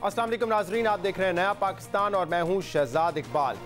अस्सलाम वालेकुम नाजरीन, आप देख रहे हैं नया पाकिस्तान और मैं हूं शहजाद इकबाल।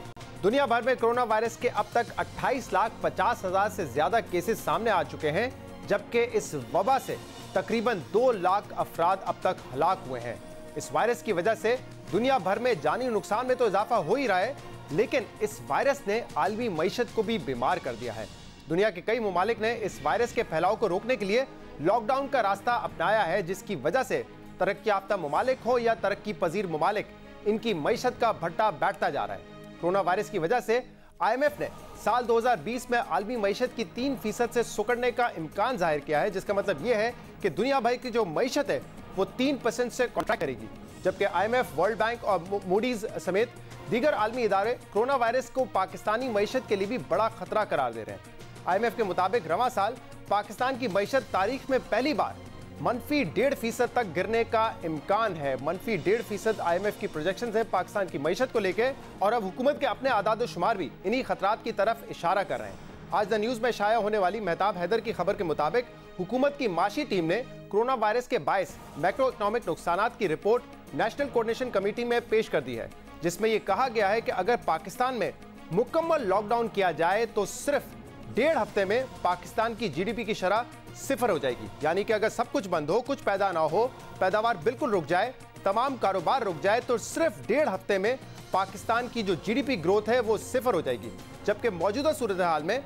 दुनिया भर में कोरोना वायरस के अब तक 28,50,000 से ज्यादा केसेस सामने आ चुके हैं, जबकि इस वबा से तकरीबन 2 लाख अफराद अब तक हलाक हुए हैं। इस वायरस की वजह से दुनिया भर में जानी नुकसान में तो इजाफा हो ही रहा है, लेकिन इस वायरस ने आलमी मईशत को भी बीमार कर दिया है। दुनिया के कई ममालिक ने इस वायरस के फैलाव को रोकने के लिए लॉकडाउन का रास्ता अपनाया है, जिसकी वजह से तरक्की याफ्ता ममालिक हो या तरक्की पजीर ममालिक, इनकी मईशत का भट्टा बैठता जा रहा है। कोरोना वायरस की वजह से IMF ने साल 2020 में आलमी मईशत की 3% से सुकड़ने का इम्कान जाहिर किया है, जिसका मतलब यह है कि दुनिया भर की जो मईशत है वो 3% से कॉन्ट्रैक्ट करेगी। जबकि IMF, वर्ल्ड बैंक और मूडीज समेत दीगर आलमी इदारे कोरोना वायरस को पाकिस्तानी मईशत के लिए भी बड़ा खतरा करार दे रहे हैं। IMF के मुताबिक रवां साल पाकिस्तान की मईशत तारीख में पहली बार -1.5% तक गिरने का इम्कान है। -1.5% IMF की प्रोजेक्शन है पाकिस्तान की मईशत को लेकर, और अब हुकूमत के अपने आदाद शुमार भी इन्हीं खतरात की तरफ इशारा कर रहे हैं। आज द न्यूज़ में शाया होने वाली मेहताब हैदर की खबर के मुताबिक हुकूमत की माशी टीम ने कोरोना वायरस के बायस मैक्रो इकनॉमिक नुकसानात की रिपोर्ट नेशनल कोऑर्डिनेशन कमेटी में पेश कर दी है, जिसमें यह कहा गया है कि अगर पाकिस्तान में मुकम्मल लॉकडाउन किया जाए तो सिर्फ 1.5 हफ्ते में पाकिस्तान की GDP की शरह 0 हो जाएगी। यानी कि अगर सब कुछ बंद हो, कुछ पैदा ना हो, पैदावार बिल्कुल रुक जाए, तमाम कारोबार रुक जाए, तो सिर्फ 1.5 हफ्ते में पाकिस्तान की जो GDP ग्रोथ है वो 0 हो जाएगी। जबकि मौजूदा सूरत हाल में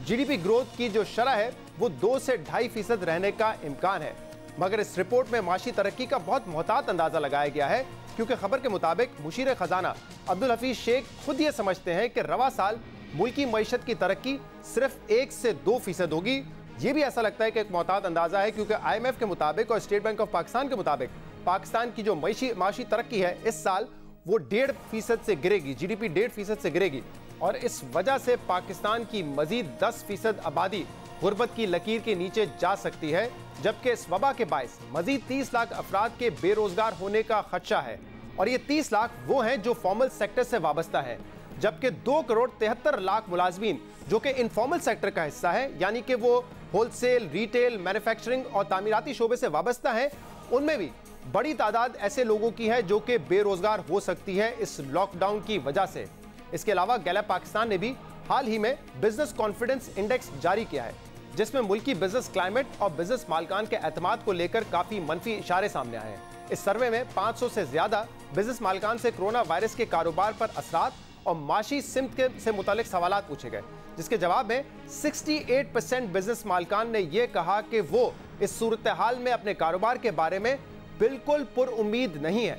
GDP ग्रोथ की जो शरह है वो 2 से 2.5% रहने का इम्कान है। मगर इस रिपोर्ट में माशी तरक्की का बहुत मोहतात अंदाजा लगाया गया है, क्योंकि खबर के मुताबिक मुशीर खजाना अब्दुल हफीज शेख खुद ये समझते हैं कि रवा साल मुल्की मईशत की तरक्की सिर्फ 1 से 2% होगी। ये भी ऐसा लगता है कि एक मोहतात अंदाजा है, क्योंकि IMF के मुताबिक और स्टेट बैंक ऑफ पाकिस्तान के मुताबिक पाकिस्तान की जो माशी तरक्की है इस साल वो 1.5% से गिरेगी, GDP 1.5% से गिरेगी, और इस वजह से पाकिस्तान की मजीद 10% आबादी गुर्बत की लकीर के नीचे जा सकती है। जबकि इस वबा के बायस मजीद 30 लाख अफराद के बेरोजगार होने का खदशा है, और ये 30 लाख वो हैं जो फॉर्मल सेक्टर से वाबस्ता है, जबकि 2,73,00,000 मुलाजमीन जो कि इनफॉर्मल सेक्टर का हिस्सा है, यानी कि वो होलसेल, रिटेल, मैन्युफैक्चरिंग और तामीराती शोबे से वाबस्ता है, उनमें भी बड़ी तादाद ऐसे लोगों की है जो कि बेरोजगार हो सकती है इस लॉकडाउन की वजह से। इसके अलावा गैलप पाकिस्तान ने भी हाल ही में बिजनेस कॉन्फिडेंस इंडेक्स जारी किया है, जिसमें मुल्की बिजनेस क्लाइमेट और बिजनेस मालकान के एतमाद को लेकर काफी मनफी इशारे सामने आए हैं। इस सर्वे में 500 से ज्यादा बिजनेस मालकान से कोरोना वायरस के कारोबार पर असरात और माशी सिमत से मुतालिक सवालात पूछे गए, जिसके जवाब में 68% बिजनेस मालकान ने यह कहा कि वो इस सूरत हाल में अपने कारोबार के बारे में बिल्कुल पुरउम्मीद नहीं है।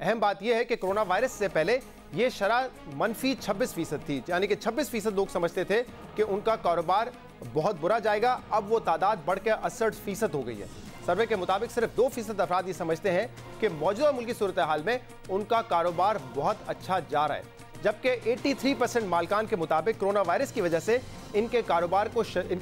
अहम बात यह है कि कोरोना वायरस से पहले यह शरह -26% थी, यानी कि 26% लोग समझते थे कि उनका कारोबार बहुत बुरा जाएगा। अब वो तादाद बढ़कर 68% हो गई है। सर्वे के मुताबिक सिर्फ 2% अफराद ये समझते हैं कि मौजूदा मुल्की सूरत हाल में उनका कारोबार बहुत अच्छा जा रहा है, जबकि 83% मालकान के मुताबिक कोरोना वायरस की वजह से इनका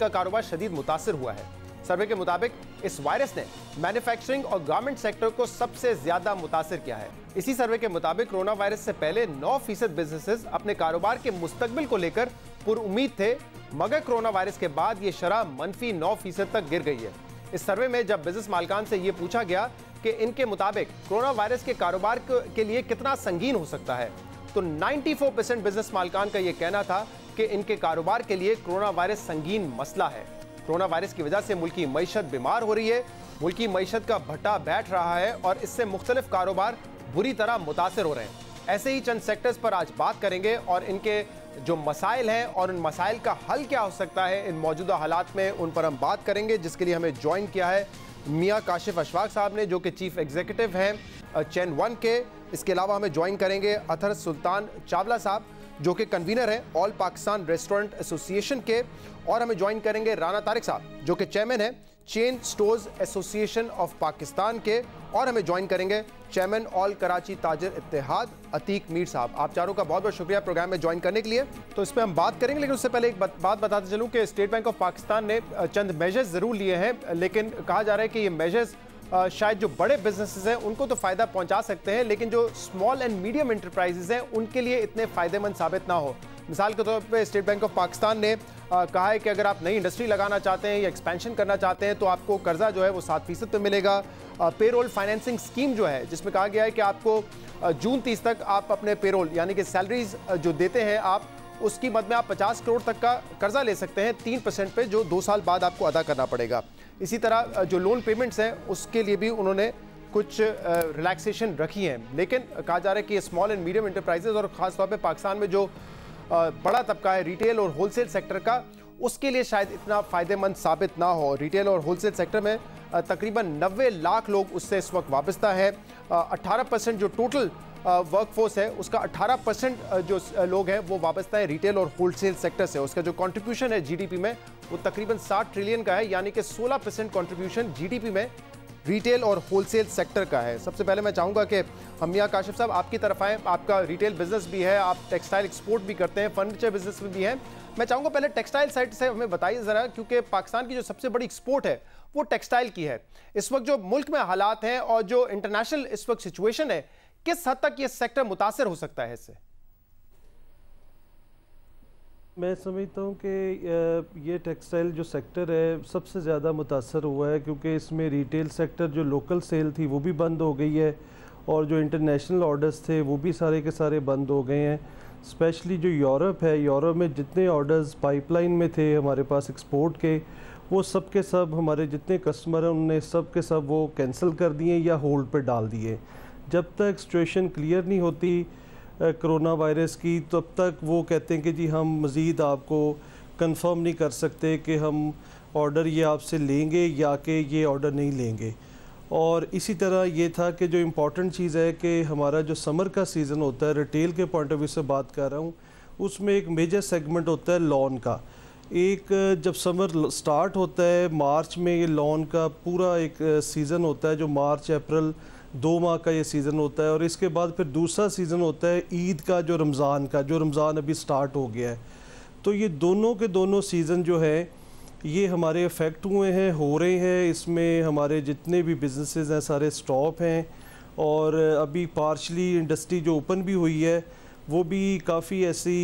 कारोबार शदीद मुतासिर हुआ है। सर्वे के मुताबिक इस वायरस ने मैन्युफैक्चरिंग और गारमेंट सेक्टर को सबसे ज्यादा मुतासिर किया है। इसी सर्वे के मुताबिक कोरोना वायरस से पहले 9% बिजनेसेस अपने कारोबार के मुस्तकबिल को लेकर पुरुम्मीद थे, मगर कोरोना वायरस के बाद ये शरह -9% तक गिर गई है। इस सर्वे में जब बिजनेस मालकान से ये पूछा गया कि इनके मुताबिक कोरोना वायरस के कारोबार के लिए कितना संगीन हो सकता है, तो 94% बिजनेस मालकान का यह कहना था कि इनके कारोबार के लिए कोरोना वायरस संगीन मसला है। कोरोना वायरस की वजह से मुल्की मईशत बीमार हो रही है, मुल्की मईशत का भट्टा बैठ रहा है, और इससे मुख्तलिफ कारोबार बुरी तरह मुतासिर हो रहे हैं। ऐसे ही चंद सेक्टर्स पर आज बात करेंगे और इनके जो मसाइल हैं और उन मसाइल का हल क्या हो सकता है इन मौजूदा हालात में, उन पर हम बात करेंगे, जिसके लिए हमें ज्वाइन किया है मियाँ काशिफ अशफाक साहब ने, जो कि चीफ एग्जीक्यूटिव हैं चैन 1 के। इसके अलावा हमें ज्वाइन करेंगे अथर सुल्तान चावला साहब, जो कि कन्वीनर हैं ऑल पाकिस्तान रेस्टोरेंट एसोसिएशन के, और हमें ज्वाइन करेंगे राना तारिक साहब, जो कि चेयरमैन हैं chain stores association of Pakistan के, और हमें ज्वाइन करेंगे चेयरमैन ऑल कराची ताजर इत्तेहाद अतीक मीर साहब। आप चारों का बहुत बहुत शुक्रिया प्रोग्राम में ज्वाइन करने के लिए। तो इस पर हम बात करेंगे, लेकिन उससे पहले एक बात बताते चलूँ कि स्टेट बैंक ऑफ पाकिस्तान ने चंद मेजर्स ज़रूर लिए हैं, लेकिन कहा जा रहा है कि ये मेजर्स शायद जो बड़े बिजनेसेस हैं उनको तो फ़ायदा पहुंचा सकते हैं, लेकिन जो स्मॉल एंड मीडियम एंटरप्राइजेज हैं उनके लिए इतने फ़ायदेमंद साबित ना हो। मिसाल के तौर पे स्टेट बैंक ऑफ पाकिस्तान ने कहा है कि अगर आप नई इंडस्ट्री लगाना चाहते हैं या एक्सपेंशन करना चाहते हैं तो आपको कर्जा जो है वो 7% पे मिलेगा। पेरोल फाइनेंसिंग स्कीम जो है, जिसमें कहा गया है कि आपको जून 30 तक आप अपने पेरोल यानी कि सैलरीज जो देते हैं आप, उसकी मद में आप 50 करोड़ तक का कर्जा ले सकते हैं 3% पे, जो 2 साल बाद आपको अदा करना पड़ेगा। इसी तरह जो लोन पेमेंट्स हैं उसके लिए भी उन्होंने कुछ रिलैक्सेशन रखी हैं, लेकिन कहा जा रहा है कि स्मॉल एंड मीडियम इंटरप्राइजेज और ख़ासतौर पे पाकिस्तान में जो बड़ा तबका है रिटेल और होलसेल सेक्टर का, उसके लिए शायद इतना फ़ायदेमंद साबित ना हो। रिटेल और होलसेल सेक्टर में तकरीबन 90 लाख लोग उससे इस वक्त वाबस्ता है। 18% जो टोटल वर्कफोर्स है उसका 18% जो लोग हैं वो वाबस्ता है रिटेल और होलसेल सेक्टर से। उसका जो कंट्रीब्यूशन है जीडीपी में वो तकरीबन 60 ट्रिलियन का है, यानी कि 16% कंट्रीब्यूशन जीडीपी में रिटेल और होलसेल सेक्टर का है। सबसे पहले मैं चाहूँगा कि हम मियां काशिफ साहब आपकी तरफ आएँ। आपका रिटेल बिजनेस भी है, आप टेक्सटाइल एक्सपोर्ट भी करते हैं, फर्नीचर बिजनेस में भी हैं। मैं चाहूँगा पहले टेक्सटाइल साइड से हमें बताइए ज़रा, क्योंकि पाकिस्तान की जो सबसे बड़ी एक्सपोर्ट है वो टेक्सटाइल की है। इस वक्त जो मुल्क में हालात हैं और जो इंटरनेशनल इस वक्त सिचुएशन है, किस हद तक ये सेक्टर मुतासर हो सकता है इससे? मैं समझता हूँ कि ये टेक्सटाइल जो सेक्टर है सबसे ज़्यादा मुतासर हुआ है, क्योंकि इसमें रिटेल सेक्टर जो लोकल सेल थी वो भी बंद हो गई है और जो इंटरनेशनल ऑर्डर्स थे वो भी सारे के सारे बंद हो गए हैं। स्पेशली जो यूरोप है, यूरोप में जितने ऑर्डर्स पाइपलाइन में थे हमारे पास एक्सपोर्ट के, वो सब के सब हमारे जितने कस्टमर हैं उनने सब के सब वो कैंसिल कर दिए या होल्ड पे डाल दिए। जब तक सिचुएशन क्लियर नहीं होती कोरोना वायरस की, तब तक वो कहते हैं कि जी हम मज़ीद आपको कंफर्म नहीं कर सकते कि हम ऑर्डर ये आपसे लेंगे या कि ये ऑर्डर नहीं लेंगे। और इसी तरह ये था कि जो इम्पॉर्टेंट चीज़ है कि हमारा जो समर का सीज़न होता है, रिटेल के पॉइंट ऑफ व्यू से बात कर रहा हूँ, उसमें एक मेजर सेगमेंट होता है लॉन का। एक जब समर स्टार्ट होता है मार्च में, ये लॉन का पूरा एक सीज़न होता है जो मार्च अप्रैल 2 माह का ये सीज़न होता है। और इसके बाद फिर दूसरा सीज़न होता है ईद का, जो रमज़ान अभी स्टार्ट हो गया है। तो ये दोनों के दोनों सीज़न जो है ये हमारे अफेक्ट हुए हैं, हो रहे हैं। इसमें हमारे जितने भी बिजनेसेस हैं सारे स्टॉप हैं और अभी पार्शली इंडस्ट्री जो ओपन भी हुई है वो भी काफ़ी ऐसी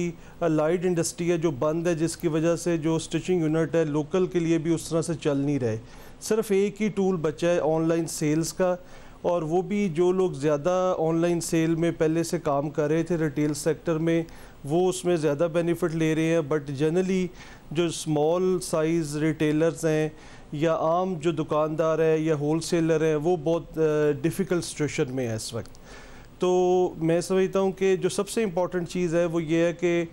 लाइट इंडस्ट्री है जो बंद है, जिसकी वजह से जो स्टिचिंग यूनिट है लोकल के लिए भी उस तरह से चल नहीं रहे। सिर्फ एक ही टूल बचा है ऑनलाइन सेल्स का, और वो भी जो लोग ज़्यादा ऑनलाइन सेल में पहले से काम कर रहे थे रिटेल सेक्टर में, वो उसमें ज़्यादा बेनिफिट ले रहे हैं। बट जनरली जो स्मॉल साइज़ रिटेलर्स हैं या आम जो दुकानदार है या होलसेलर हैं, वो बहुत डिफ़िकल्ट सिचुएशन में है इस वक्त। तो मैं समझता हूँ कि जो सबसे इम्पॉर्टेंट चीज़ है वो ये है कि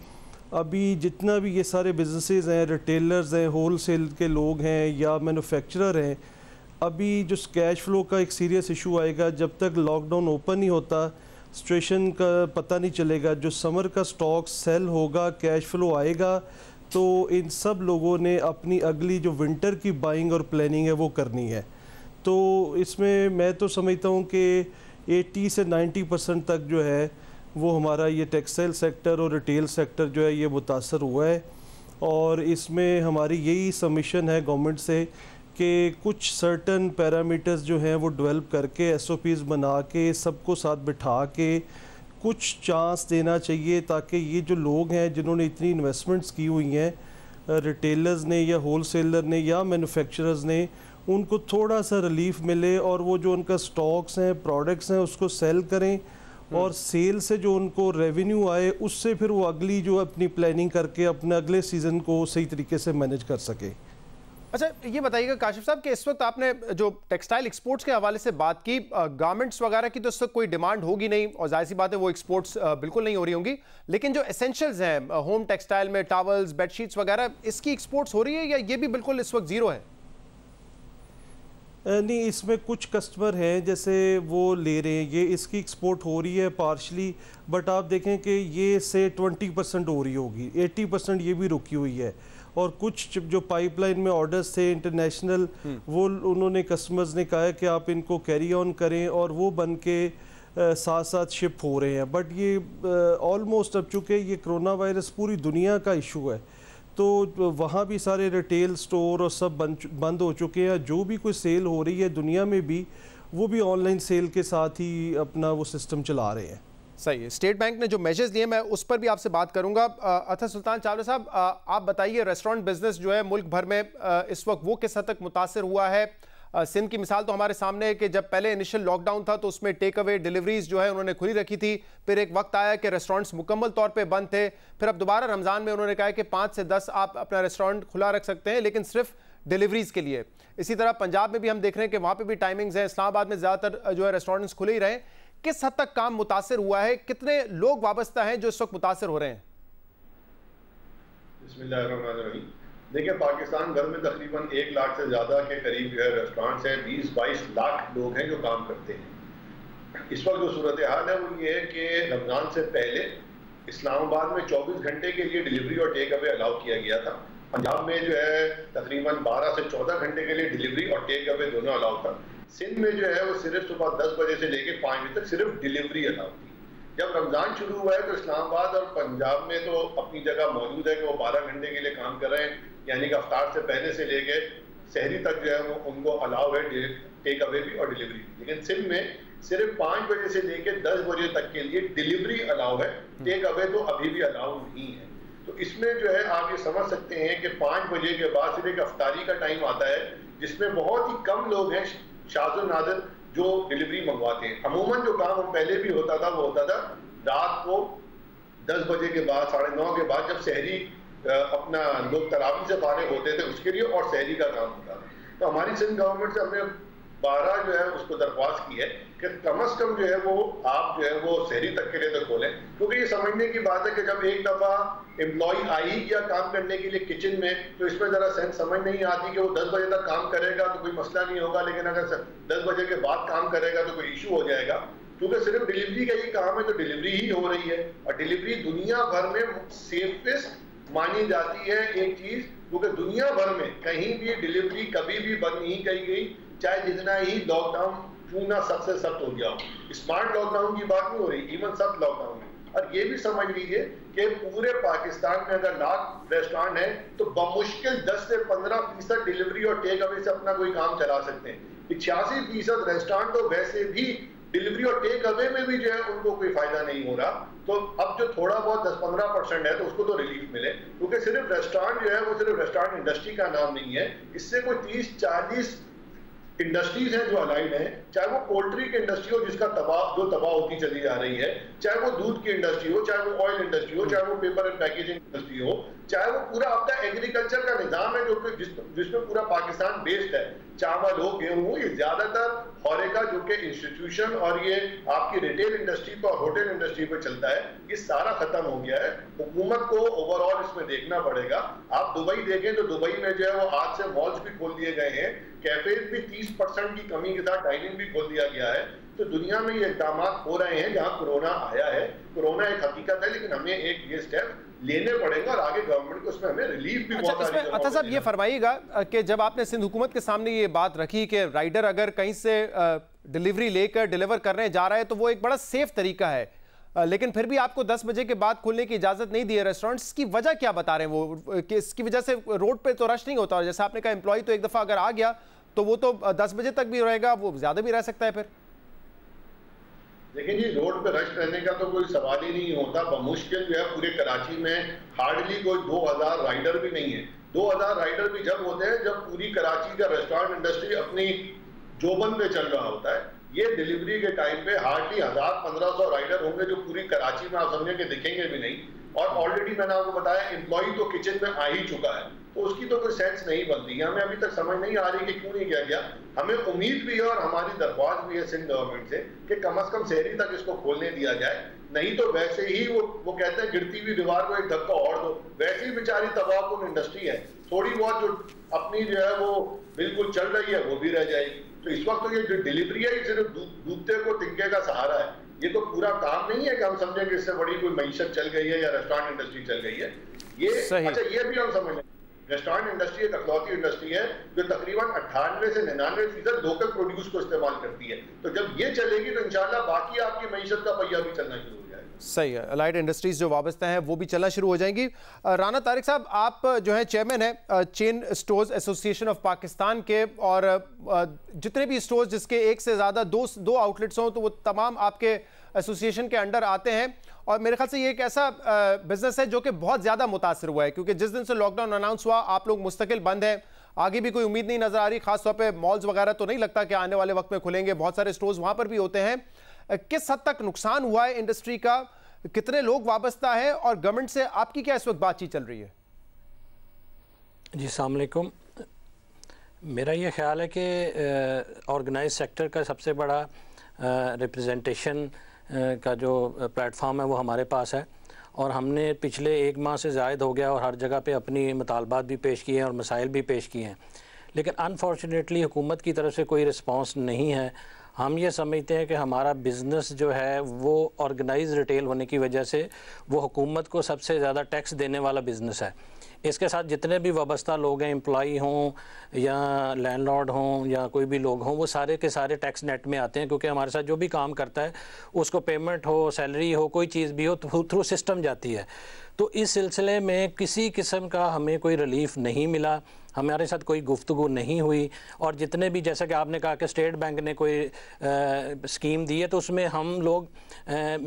अभी जितना भी ये सारे बिजनेसेस हैं, रिटेलर्स हैं, होलसेल के लोग हैं या मैन्युफैक्चरर हैं, अभी जो कैश फ्लो का एक सीरियस इशू आएगा। जब तक लॉकडाउन ओपन नहीं होता सिचुएशन का पता नहीं चलेगा। जो समर का स्टॉक सेल होगा, कैश फ्लो आएगा, तो इन सब लोगों ने अपनी अगली जो विंटर की बाइंग और प्लानिंग है वो करनी है। तो इसमें मैं तो समझता हूँ कि 80 से 90% तक जो है वो हमारा ये टेक्सटाइल सेक्टर और रिटेल सेक्टर जो है ये मुतासर हुआ है। और इसमें हमारी यही सबमिशन है गवर्नमेंट से कि कुछ सर्टन पैरामीटर्स जो हैं वो डेवलप करके SOPs बना के सबको साथ बिठा के कुछ चांस देना चाहिए, ताकि ये जो लोग हैं जिन्होंने इतनी इन्वेस्टमेंट्स की हुई हैं, रिटेलर्स ने या होलसेलर ने या मैन्युफैक्चरर्स ने, उनको थोड़ा सा रिलीफ मिले और वो जो उनका स्टॉक्स हैं, प्रोडक्ट्स हैं, उसको सेल करें और सेल से जो उनको रेवेन्यू आए उससे फिर वो अगली जो अपनी प्लानिंग करके अपने अगले सीज़न को सही तरीके से मैनेज कर सके। अच्छा, ये बताइएगा काशिफ साहब कि इस वक्त आपने जो टेक्सटाइल एक्सपोर्ट्स के हवाले से बात की, गारमेंट्स वगैरह की तो इस वक्त कोई डिमांड होगी नहीं और जाहिर सी बात है वो एक्सपोर्ट्स बिल्कुल नहीं हो रही होंगी, लेकिन जो एसेंशियल्स हैं होम टेक्सटाइल में टॉवल्स, बेडशीट्स वगैरह, इसकी एक्सपोर्ट्स हो रही है या ये भी बिल्कुल इस वक्त ज़ीरो है? नहीं, इसमें कुछ कस्टमर हैं जैसे वो ले रहे हैं, ये इसकी एक्सपोर्ट हो रही है पार्शली, बट आप देखें कि ये से 20% हो रही होगी, 80% ये भी रुकी हुई है। और कुछ जो पाइपलाइन में ऑर्डर्स थे इंटरनेशनल, वो उन्होंने कस्टमर्स ने कहा है कि आप इनको कैरी ऑन करें और वो बन के साथ साथ शिप हो रहे हैं। बट ये ऑलमोस्ट अब चूँकि ये कोरोना वायरस पूरी दुनिया का इशू है, तो वहाँ भी सारे रिटेल स्टोर और सब बंद हो चुके हैं। जो भी कोई सेल हो रही है दुनिया में भी, वो भी ऑनलाइन सेल के साथ ही अपना वो सिस्टम चला रहे हैं। सही है। स्टेट बैंक ने जो मेजर्स लिए मैं उस पर भी आपसे बात करूंगा। अतर सुल्तान चावला साहब, आप बताइए रेस्टोरेंट बिजनेस जो है मुल्क भर में इस वक्त वो किस हद तक मुतासर हुआ है? सिंध की मिसाल तो हमारे सामने है कि जब पहले इनिशियल लॉकडाउन था तो उसमें टेक अवे डिलीवरीज जो है उन्होंने खुली रखी थी। फिर एक वक्त आया कि रेस्टोरेंट्स मुकम्मल तौर पे बंद थे। फिर अब दोबारा रमज़ान में उन्होंने कहा कि 5 से 10 आप अपना रेस्टोरेंट खुला रख सकते हैं, लेकिन सिर्फ डिलीवरीज के लिए। इसी तरह पंजाब में भी हम देख रहे हैं कि वहाँ पर भी टाइमिंग्स हैं। इस्लामाबाद में ज़्यादातर जो है रेस्टोरेंट्स खुले ही रहे। किस हद तक काम मुतासर हुआ है, कितने लोग वाबस्ता हैं जो इस वक्त मुतासर हो रहे हैं? बिस्मिल्लाहिर्रहमानिर्रहीम। देखिए, पाकिस्तान भर में तकरीबन 1 लाख से ज़्यादा के करीब जो है रेस्टोरेंट्स हैं। 20-22 लाख लोग हैं जो काम करते हैं। इस वक्त जो सूरत हाल है वो ये है कि रमज़ान से पहले इस्लामाबाद में 24 घंटे के लिए डिलीवरी और टेक अवे अलाउ किया गया था। पंजाब में जो है तकरीबन 12 से 14 घंटे के लिए डिलीवरी और टेक अवे दोनों अलाउ था। सिंध में जो है वो सिर्फ सुबह 10 बजे से लेकर 5 बजे तक सिर्फ डिलीवरी अलाउ थी। जब रमज़ान शुरू हुआ है तो इस्लामाबाद और पंजाब में तो अपनी जगह मौजूद है कि वो 12 घंटे के लिए काम कर रहे हैं, यानी कि अफ्तार से पहले से लेके सहरी तक जो है वो उनको अलाउ है टेक अवे भी और डिलीवरी। लेकिन सिंध में सिर्फ 5 बजे से लेके 10 बजे तक के लिए डिलीवरी अलाउ है, टेक अवे तो अभी भी अलाउ नहीं है। तो इसमें जो है आप ये समझ सकते हैं कि 5 बजे के बाद सिर्फ एक अफ्तारी का टाइम आता है जिसमें बहुत ही कम लोग हैं शाज़ व नादिर जो डिलीवरी मंगवाते हैं। अमूमन जो काम हम पहले भी होता था वो होता था रात को 10 बजे के बाद, 9:30 के बाद, जब सहरी अपना लोग तरावी से फारिग होते थे उसके लिए, और सहरी का काम होता था। तो हमारी सिंध गवर्नमेंट से हमने 12 जो है उसको दरख्वास्त की है कि कम अज़ कम जो है वो आप जो है वो सहरी तक के लिए तो खोलें, क्योंकि ये समझने की बात है कि जब एक दफ़ा एम्प्लॉय आ ही गया काम करने के लिए किचन में, तो इसमें ज़रा सेंस समझ नहीं आती कि वो 10 बजे तक काम करेगा तो कोई मसला नहीं होगा, लेकिन अगर 10 बजे के बाद काम करेगा तो कोई इशू हो जाएगा। क्योंकि सिर्फ डिलीवरी का ही काम है तो डिलीवरी ही हो रही है, और डिलीवरी दुनिया भर में सेफेस्ट मानी जाती है एक चीज़, क्योंकि दुनिया भर में कहीं भी डिलीवरी कभी भी बंद नहीं की गई, चाहे जितना ही लॉकडाउन क्यों ना सख्त से सख्त हो गया हो। स्मार्ट लॉकडाउन की बात नहीं हो रही, इवन सख्त लॉकडाउन है। और ये भी समझ लीजिए कि पूरे पाकिस्तान में अगर लाख रेस्टोरेंट है तो बमुश्किल 10 से 15% डिलीवरी और टेक अवे से अपना कोई काम चला सकते हैं। 86% रेस्टोरेंट तो वैसे भी डिलीवरी और टेक अवे में भी जो है उनको कोई फायदा नहीं हो रहा। तो अब जो थोड़ा बहुत 10-15% है तो उसको तो रिलीफ मिले, क्योंकि सिर्फ रेस्टोरेंट जो है वो सिर्फ रेस्टोरेंट इंडस्ट्री का नाम नहीं है। इससे कोई 30-40 इंडस्ट्रीज हैं जो अलाइड हैं, चाहे वो पोल्ट्री की इंडस्ट्री हो जिसका तबाह होती चली जा रही है, चाहे वो दूध की इंडस्ट्री हो, चाहे वो ऑयल इंडस्ट्री हो, चाहे वो पेपर एंड पैकेजिंग इंडस्ट्री हो, चाहे वो पूरा आपका एग्रीकल्चर का निजाम है जो जिसमें पूरा पाकिस्तान बेस्ड है, चावल हो, गेहूं हो, ये ज्यादातर हॉरेका जो कि इंस्टीट्यूशन और ये आपकी रिटेल इंडस्ट्री पर, होटल इंडस्ट्री पर चलता है, ये सारा खत्म हो गया है। हुकूमत को ओवरऑल इसमें देखना पड़ेगा। आप दुबई देखें तो दुबई में जो है वो आज से मॉल्स भी खोल दिए गए हैं, कैफेज भी 30% की कमी के साथ डाइनिंग भी खोल दिया गया है। तो दुनिया में ये इक़दाम हो रहे हैं जहां कोरोना आया है। कोरोना एक हकीकत है, लेकिन हमें एक ये स्टेप लेने पड़ेंगे और आगे गवर्नमेंट को उसमें हमें रिलीफ भी बहुत सारी। अच्छा साहब, ये फरमाइएगा कि जब आपने सिंध हुकूमत के सामने ये बात रखी कि राइडर अगर कहीं से डिलीवरी लेकर डिलीवर करने जा रहा है तो वो एक बड़ा सेफ तरीका है, लेकिन फिर भी आपको 10 बजे के बाद खोलने की इजाजत नहीं दी है रेस्टोरेंट्स की, वजह क्या बता रहे हैं वो कि इसकी वजह से रोड पे तो रश नहीं होता, और जैसा आपने कहा एम्प्लॉय तो एक दफा अगर आ गया तो वो तो 10 बजे तक भी रहेगा, वो ज्यादा भी रह सकता है। फिर देखिए जी, रोड पे रश रहने का तो कोई सवाल ही नहीं होता। बमुश्किल जो है पूरे कराची में हार्डली कोई 2000 राइडर भी नहीं है। 2000 राइडर भी जब होते हैं जब पूरी कराची का रेस्टोरेंट इंडस्ट्री अपनी जोबन में चल रहा होता है। ये डिलीवरी के टाइम पे हार्डली 1000-1500 राइडर होंगे जो पूरी कराची में आप समझे कि दिखेंगे भी नहीं। और ऑलरेडी मैंने आपको बताया एम्प्लॉय तो किचन में आ ही चुका है, तो उसकी तो कोई सेंस नहीं बनती है। हमें अभी तक समझ नहीं आ रही कि क्यों नहीं किया गया। हमें उम्मीद भी है और हमारी दरख्वास्त भी है सिंध गवर्नमेंट से कि कम से कम शहरी तक इसको खोलने दिया जाए, नहीं तो वैसे ही वो कहते हैं गिरती हुई दीवार को एक धक्का और दो, वैसे ही बेचारी तबाहकुन इंडस्ट्री है। थोड़ी बहुत जो अपनी जो है वो बिल्कुल चल रही है वो भी रह जाएगी। तो इस वक्त तो ये जो डिलीवरी है ये सिर्फ दूधते को तिनके का सहारा है। ये तो पूरा काम नहीं है कि हम समझें कि इससे बड़ी कोई मईशत चल गई है या रेस्टोरेंट इंडस्ट्री चल गई है। ये अच्छा ये भी हम समझ लें, रेस्टोरेंट इंडस्ट्री एक अखलौती इंडस्ट्री है जो तकरीबन 98 से 99% लोकल प्रोड्यूस को इस्तेमाल करती है। तो जब ये चलेगी तो इंशाल्लाह बाकी आपकी मईशत का पहिया भी चलना शुरू हो जाएगा। सही है, अलाइड इंडस्ट्रीज जो वाबस्ता हैं वो भी चलना शुरू हो जाएंगी। राना तारिक साहब, आप जो है चेयरमैन है chain stores association of Pakistan के, और जितने भी स्टोर्स जिसके एक से ज़्यादा दो आउटलेट्स हों तो वो तमाम आपके एसोसिएशन के अंडर आते हैं। और मेरे ख्याल से ये एक ऐसा बिजनेस है जो कि बहुत ज़्यादा मुतासर हुआ है, क्योंकि जिस दिन से लॉकडाउन अनाउंस हुआ आप लोग मुस्तकिल बंद हैं, आगे भी कोई उम्मीद नहीं नजर आ रही, खासतौर पे मॉल्स वगैरह तो नहीं लगता कि आने वाले वक्त में खुलेंगे, बहुत सारे स्टोर्स वहां पर भी होते हैं। किस हद तक नुकसान हुआ है इंडस्ट्री का, कितने लोग वाबस्ता है और गवर्नमेंट से आपकी क्या इस वक्त बातचीत चल रही है? जी अस्सलाम वालेकुम। मेरा ये ख्याल है कि ऑर्गेनाइज सेक्टर का सबसे बड़ा रिप्रेजेंटेशन का जो प्लेटफॉर्म है वो हमारे पास है, और हमने पिछले 1 माह से ज़ायद हो गया और हर जगह पे अपनी मुतालबात भी पेश किए हैं और मसाइल भी पेश किए हैं, लेकिन अनफॉर्चुनेटली हुकूमत की तरफ से कोई रिस्पांस नहीं है। हम ये समझते हैं कि हमारा बिज़नेस जो है वो ऑर्गेनाइज रिटेल होने की वजह से वो हुकूमत को सबसे ज़्यादा टैक्स देने वाला बिज़नेस है। इसके साथ जितने भी वाबस्ता लोग हैं, एम्प्लॉई हों या लैंडलॉर्ड हों या कोई भी लोग हों, वो सारे के सारे टैक्स नेट में आते हैं, क्योंकि हमारे साथ जो भी काम करता है उसको पेमेंट हो, सैलरी हो, कोई चीज़ भी हो तो थ्रू सिस्टम जाती है। तो इस सिलसिले में किसी किस्म का हमें कोई रिलीफ नहीं मिला, हमारे साथ कोई गुफ्तगू नहीं हुई। और जितने भी, जैसा कि आपने कहा कि स्टेट बैंक ने कोई स्कीम दी है, तो उसमें हम लोग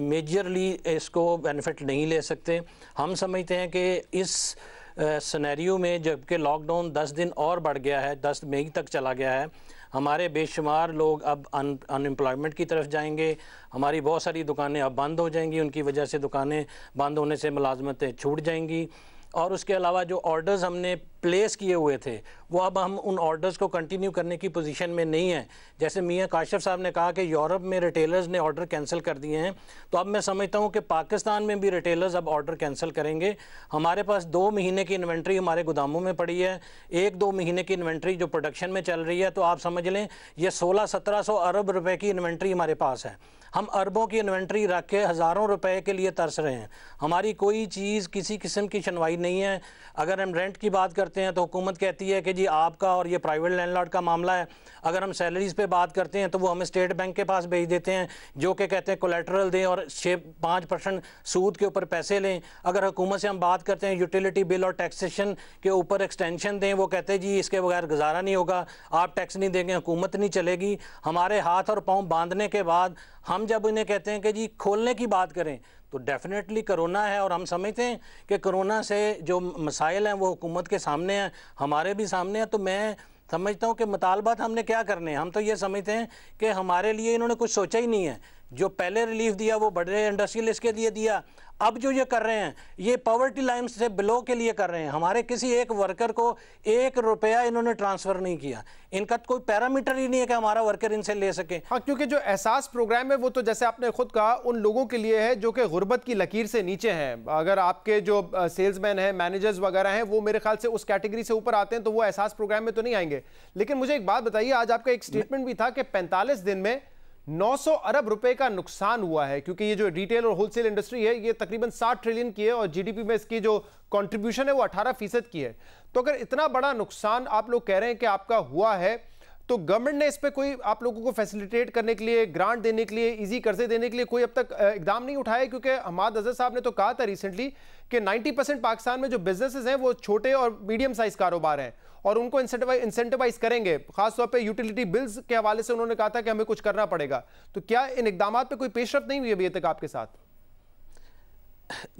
मेजरली इसको बेनिफिट नहीं ले सकते। हम समझते हैं कि इस सिनेरियो में जबकि लॉकडाउन 10 दिन और बढ़ गया है, 10 मई तक चला गया है, हमारे बेशुमार लोग अब अनएम्प्लॉयमेंट की तरफ जाएंगे, हमारी बहुत सारी दुकानें अब बंद हो जाएंगी, उनकी वजह से दुकानें बंद होने से मुलाजमतें छूट जाएंगी। और उसके अलावा जो ऑर्डर्स हमने प्लेस किए हुए थे वो अब हम उन ऑर्डर्स को कंटिन्यू करने की पोजीशन में नहीं है। जैसे मियां काशिफ साहब ने कहा कि यूरोप में रिटेलर्स ने ऑर्डर कैंसिल कर दिए हैं, तो अब मैं समझता हूं कि पाकिस्तान में भी रिटेलर्स अब ऑर्डर कैंसिल करेंगे। हमारे पास 2 महीने की इन्वेंट्री हमारे गोदामों में पड़ी है, 1-2 महीने की इन्वेंट्री जो प्रोडक्शन में चल रही है, तो आप समझ लें ये 1600-1700 अरब रुपए की इन्वेंट्री हमारे पास है। हम अरबों की इन्वेंट्री रख के हज़ारों रुपए के लिए तरस रहे हैं। हमारी कोई चीज़ किसी किस्म की सुनवाई नहीं है। अगर हम रेंट की बात करते हैं तो हुकूमत कहती है कि जी आपका और ये प्राइवेट लैंडलॉर्ड का मामला है। अगर हम सैलरीज़ पे बात करते हैं तो वो हमें स्टेट बैंक के पास भेज देते हैं, जो कि कहते हैं कोलेटरल दें और 6-5% सूद के ऊपर पैसे लें। अगर हुकूमत से हम बात करते हैं यूटिलिटी बिल और टैक्सेशन के ऊपर एक्सटेंशन दें, वो कहते हैं जी इसके बगैर गुजारा नहीं होगा, आप टैक्स नहीं देंगे हुकूमत नहीं चलेगी। हमारे हाथ और पाँव बांधने के बाद हम जब इन्हें कहते हैं कि जी खोलने की बात करें तो डेफिनेटली कोरोना है, और हम समझते हैं कि कोरोना से जो मसाइल हैं वो हुकूमत के सामने हैं, हमारे भी सामने हैं। तो मैं समझता हूँ कि मुतालबात हमने क्या करने हैं। हम तो ये समझते हैं कि हमारे लिए इन्होंने कुछ सोचा ही नहीं है। जो पहले रिलीफ दिया वो बड़े इंडस्ट्रियलिस्ट के लिए दिया, अब जो ये कर रहे हैं ये पॉवर्टी लाइन से बिलो के लिए कर रहे हैं। हमारे किसी एक वर्कर को 1 रुपया इन्होंने ट्रांसफ़र नहीं किया। इनका कोई पैरामीटर ही नहीं है कि हमारा वर्कर इनसे ले सके। हाँ, क्योंकि जो एहसास प्रोग्राम है वो तो जैसे आपने खुद कहा उन लोगों के लिए है जो कि गुर्बत की लकीर से नीचे हैं। अगर आपके जो सेल्समैन हैं, मैनेजर्स वगैरह हैं, वो मेरे ख्याल से उस कैटेगरी से ऊपर आते हैं तो वो एहसास प्रोग्राम में तो नहीं आएंगे। लेकिन मुझे एक बात बताइए, आज आपका एक स्टेटमेंट भी था कि 45 दिन में 900 अरब रुपए का नुकसान हुआ है, क्योंकि ये जो रिटेल और होलसेल इंडस्ट्री है ये तकरीबन 60 ट्रिलियन की है और जीडीपी में इसकी जो कंट्रीब्यूशन है वो 18% की है। तो अगर इतना बड़ा नुकसान आप लोग कह रहे हैं कि आपका हुआ है, तो गवर्नमेंट ने इस पे कोई आप लोगों को फैसिलिटेट करने के लिए, ग्रांट देने के लिए, इजी कर्जे देने के लिए कोई अब तक इकदाम नहीं उठाया? क्योंकि हमाद अजहर साहब ने तो कहा था रिसेंटली कि 90% पाकिस्तान में जो बिजनेसेस हैं वो छोटे और मीडियम साइज कारोबार हैं और उनको इंसेंटिवाइज करेंगे। खासतौर पे यूटिलिटी बिल्स के हवाले से उन्होंने कहा था कि हमें कुछ करना पड़ेगा। तो क्या इन इकदामात पे कोई पेशरफ्त नहीं हुई अभी तक आपके साथ?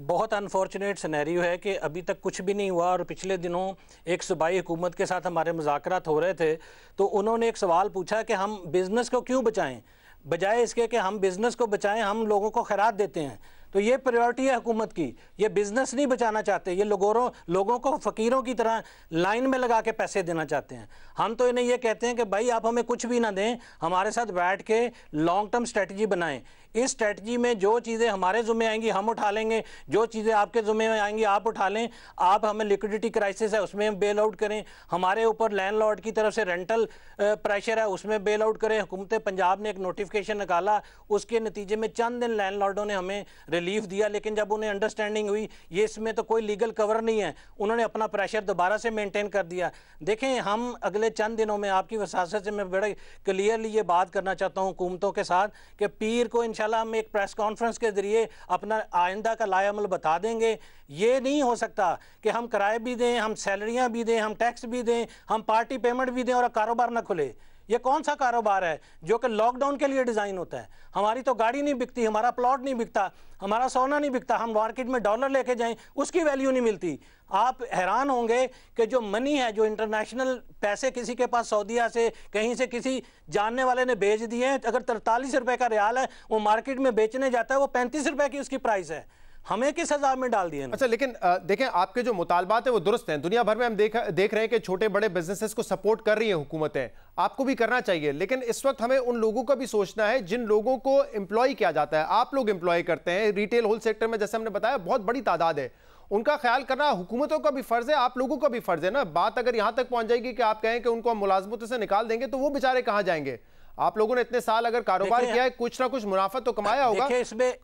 बहुत अनफॉर्चुनेट सिनेरियो है कि अभी तक कुछ भी नहीं हुआ। और पिछले दिनों एक सूबाई हुकूमत के साथ हमारे मुज़ाकरात हो रहे थे, तो उन्होंने एक सवाल पूछा कि हम बिज़नेस को क्यों बचाएं, बजाय इसके कि हम बिज़नेस को बचाएं हम लोगों को खैरात देते हैं। तो ये प्रायोरिटी है हुकूमत की, ये बिज़नेस नहीं बचाना चाहते, ये लोगों को फ़कीरों की तरह लाइन में लगा के पैसे देना चाहते हैं। हम तो इन्हें ये कहते हैं कि भाई आप हमें कुछ भी ना दें, हमारे साथ बैठ के लॉन्ग टर्म स्ट्रेटजी बनाएं। इस स्ट्रेटजी में जो चीज़ें हमारे ज़ुम्मे आएंगी हम उठा लेंगे, जो चीज़ें आपके ज़ुम्मे में आएंगी आप उठा लें। आप हमें लिक्विडिटी क्राइसिस है उसमें बेल आउट करें, हमारे ऊपर लैंडलॉर्ड की तरफ से रेंटल प्रेशर है उसमें बेल आउट करें। हुकूमत पंजाब ने एक नोटिफिकेशन निकाला, उसके नतीजे में चंद दिन लैंडलॉर्डों ने हमें रिलीफ दिया, लेकिन जब उन्हें अंडरस्टैंडिंग हुई ये इसमें तो कोई लीगल कवर नहीं है, उन्होंने अपना प्रेशर दोबारा से मेंटेन कर दिया। देखें, हम अगले चंद दिनों में आपकी वसासत से मैं बड़े क्लियरली ये बात करना चाहता हूँ हुकूमतों के साथ कि पीर को इंशाल्लाह हम एक प्रेस कॉन्फ्रेंस के जरिए अपना आइंदा का लायामल बता देंगे। ये नहीं हो सकता कि हम किराए भी दें, हम सैलरियाँ भी दें, हम टैक्स भी दें, हम पार्टी पेमेंट भी दें और कारोबार ना खुले। ये कौन सा कारोबार है जो कि लॉकडाउन के लिए डिज़ाइन होता है? हमारी तो गाड़ी नहीं बिकती, हमारा प्लॉट नहीं बिकता, हमारा सोना नहीं बिकता, हम मार्केट में डॉलर लेके जाएं उसकी वैल्यू नहीं मिलती। आप हैरान होंगे कि जो मनी है, जो इंटरनेशनल पैसे किसी के पास सऊदीया से कहीं से किसी जानने वाले ने भेज दिए हैं, अगर 43 रुपए का रियाल है वो मार्केट में बेचने जाता है, वो 35 रुपए की उसकी प्राइस है। हमें किस हिसाब में डाल दिए? अच्छा, लेकिन देखें, आपके जो मुतालबात है वो दुरुस्त हैं। दुनिया भर में हम देख रहे हैं कि छोटे बड़े बिजनेसेस को सपोर्ट कर रही हैं हुकूमतें, आपको भी करना चाहिए। लेकिन इस वक्त हमें उन लोगों का भी सोचना है जिन लोगों को एम्प्लॉय किया जाता है। आप लोग एम्प्लॉय करते हैं रिटेल होल सेक्टर में, जैसे हमने बताया बहुत बड़ी तादाद है, उनका ख्याल करना हुकूमतों का भी फर्ज है, आप लोगों का भी फर्ज है ना। बात अगर यहां तक पहुंच जाएगी कि आप कहें कि उनको हम मुलाजमतों से निकाल देंगे तो वो बेचारे कहां जाएंगे? आप लोगों ने इतने साल अगर कारोबार किया है, कुछ ना कुछ मुनाफा तो कमाया होगा,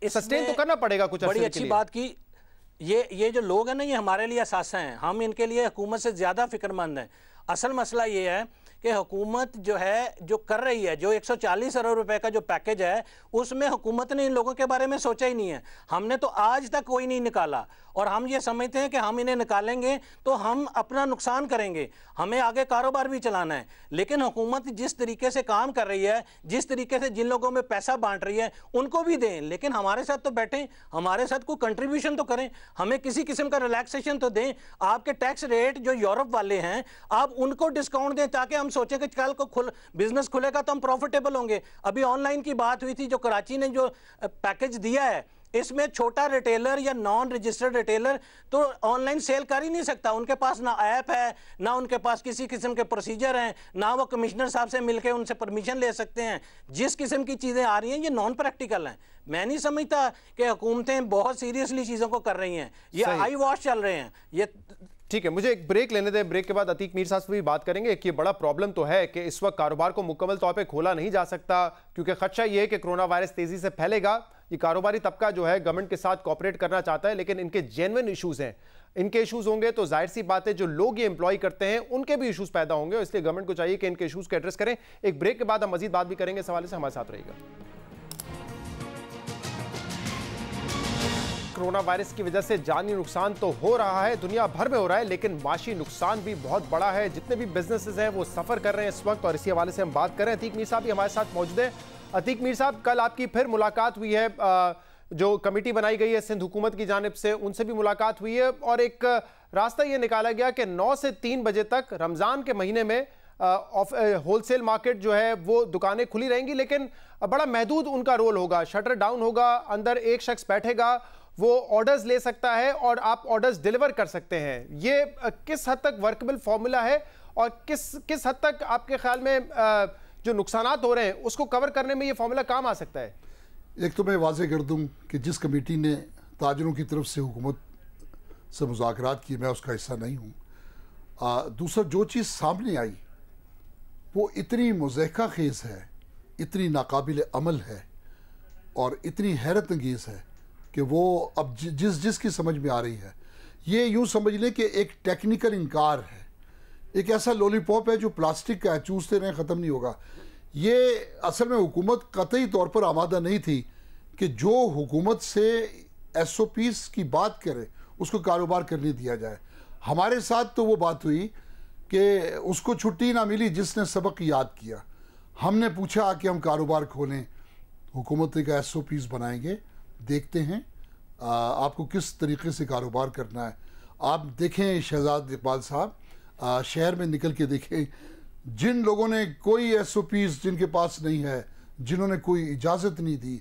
सस्टेन तो करना पड़ेगा कुछ। बड़ी अच्छी बात की, ये जो लोग हैं ना, ये हमारे लिए असासा हैं, हम इनके लिए हुकूमत से ज़्यादा फिक्रमंद हैं। असल मसला ये है कि हुकूमत जो है जो कर रही है, जो 140 अरब रुपए का जो पैकेज है, उसमें हुकूमत ने इन लोगों के बारे में सोचा ही नहीं है। हमने तो आज तक कोई नहीं निकाला, और हम ये समझते हैं कि हम इन्हें निकालेंगे तो हम अपना नुकसान करेंगे, हमें आगे कारोबार भी चलाना है। लेकिन हुकूमत जिस तरीके से काम कर रही है, जिस तरीके से जिन लोगों में पैसा बांट रही है, उनको भी दें, लेकिन हमारे साथ तो बैठें, हमारे साथ कोई कंट्रीब्यूशन तो करें, हमें किसी किस्म का रिलैक्सेशन तो दें। आपके टैक्स रेट जो यूरोप वाले हैं, आप उनको डिस्काउंट दें ताकि हम सोचें कि कल को बिजनेस खुलेगा तो हम प्रॉफिटेबल होंगे। अभी ऑनलाइन की बात हुई थी, जो कराची ने जो पैकेज दिया है, इसमें छोटा रिटेलर या नॉन रजिस्टर्ड रिटेलर तो ऑनलाइन सेल कर ही नहीं सकता। उनके पास ना ऐप है, ना उनके पास किसी किस्म के प्रोसीजर हैं, ना वो कमिश्नर साहब से मिलकर उनसे परमिशन ले सकते हैं। जिस किस्म की चीज़ें आ रही हैं ये नॉन प्रैक्टिकल हैं। मैं नहीं समझता कि हुकूमतें बहुत सीरियसली चीज़ों को कर रही हैं, ये आई वॉश चल रहे हैं। ये ठीक है, मुझे एक ब्रेक लेने दें, ब्रेक के बाद अतीक मीर साहब से भी बात करेंगे। एक ये बड़ा प्रॉब्लम तो है कि इस वक्त कारोबार को मुकम्मल तौर पे खोला नहीं जा सकता, क्योंकि खदशा ये है कि कोरोना वायरस तेजी से फैलेगा। ये कारोबारी तबका जो है गवर्नमेंट के साथ कोऑपरेट करना चाहता है, लेकिन इनके जेन्युइन इशूज़ हैं। इनके इशूज़ होंगे तो जाहिर सी बात है जो लोग ये एम्प्लॉय करते हैं उनके भी इशूज़ पैदा होंगे, इसलिए गवर्नमेंट को चाहिए कि इनके इशूज़ को एड्रेस करें। एक ब्रेक के बाद हम मजीद बात भी करेंगे, इस हवाले से हमारे साथ रहेगा। कोरोना वायरस की वजह से जानी नुकसान तो हो रहा है, दुनिया भर में हो रहा है, लेकिन माशी नुकसान भी बहुत बड़ा है। जितने भी बिजनेसेस हैं वो सफ़र कर रहे हैं इस वक्त, और इसी हवाले से हम बात कर रहे हैं। अतीक मीर साहब भी हमारे साथ मौजूद हैं। अतीक मीर साहब, कल आपकी फिर मुलाकात हुई है, जो कमेटी बनाई गई है सिंध हुकूमत की जानिब से, उनसे भी मुलाकात हुई है, और एक रास्ता ये निकाला गया कि 9 से 3 बजे तक रमज़ान के महीने में होलसेल मार्केट जो है वो दुकानें खुली रहेंगी, लेकिन बड़ा महदूद उनका रोल होगा। शटर डाउन होगा, अंदर एक शख्स बैठेगा, वो ऑर्डर्स ले सकता है और आप ऑर्डर्स डिलीवर कर सकते हैं। ये किस हद तक वर्कबल फॉर्मूला है, और किस हद तक आपके ख्याल में जो नुकसानात हो रहे हैं उसको कवर करने में ये फॉर्मूला काम आ सकता है? एक तो मैं वाज़ेह कर दूं कि जिस कमेटी ने ताजरों की तरफ से हुकूमत से मुज़ाकरात किए, मैं उसका हिस्सा नहीं हूँ। दूसरा, जो चीज़ सामने आई वो इतनी मुज़हका खेज़ है, इतनी नाकाबिल अमल है और इतनी हैरत अंगेज़ है कि वो अब जिसकी समझ में आ रही है, ये यूँ समझ लें कि एक टेक्निकल इनकार है, एक ऐसा लॉलीपॉप है जो प्लास्टिक का है, चूसते रहें ख़त्म नहीं होगा। ये असल में हुकूमत कतई तौर पर आमादा नहीं थी कि जो हुकूमत से SOPs की बात करे उसको कारोबार करने दिया जाए। हमारे साथ तो वो बात हुई कि उसको छुट्टी ना मिली जिसने सबक याद किया। हमने पूछा कि हम कारोबार खोलें, हुकूमत का SOPs बनाएंगे, देखते हैं आपको किस तरीके से कारोबार करना है। आप देखें शहजाद इकबाल साहब, शहर में निकल के देखें, जिन लोगों ने कोई SOPs जिनके पास नहीं है, जिन्होंने कोई इजाज़त नहीं दी,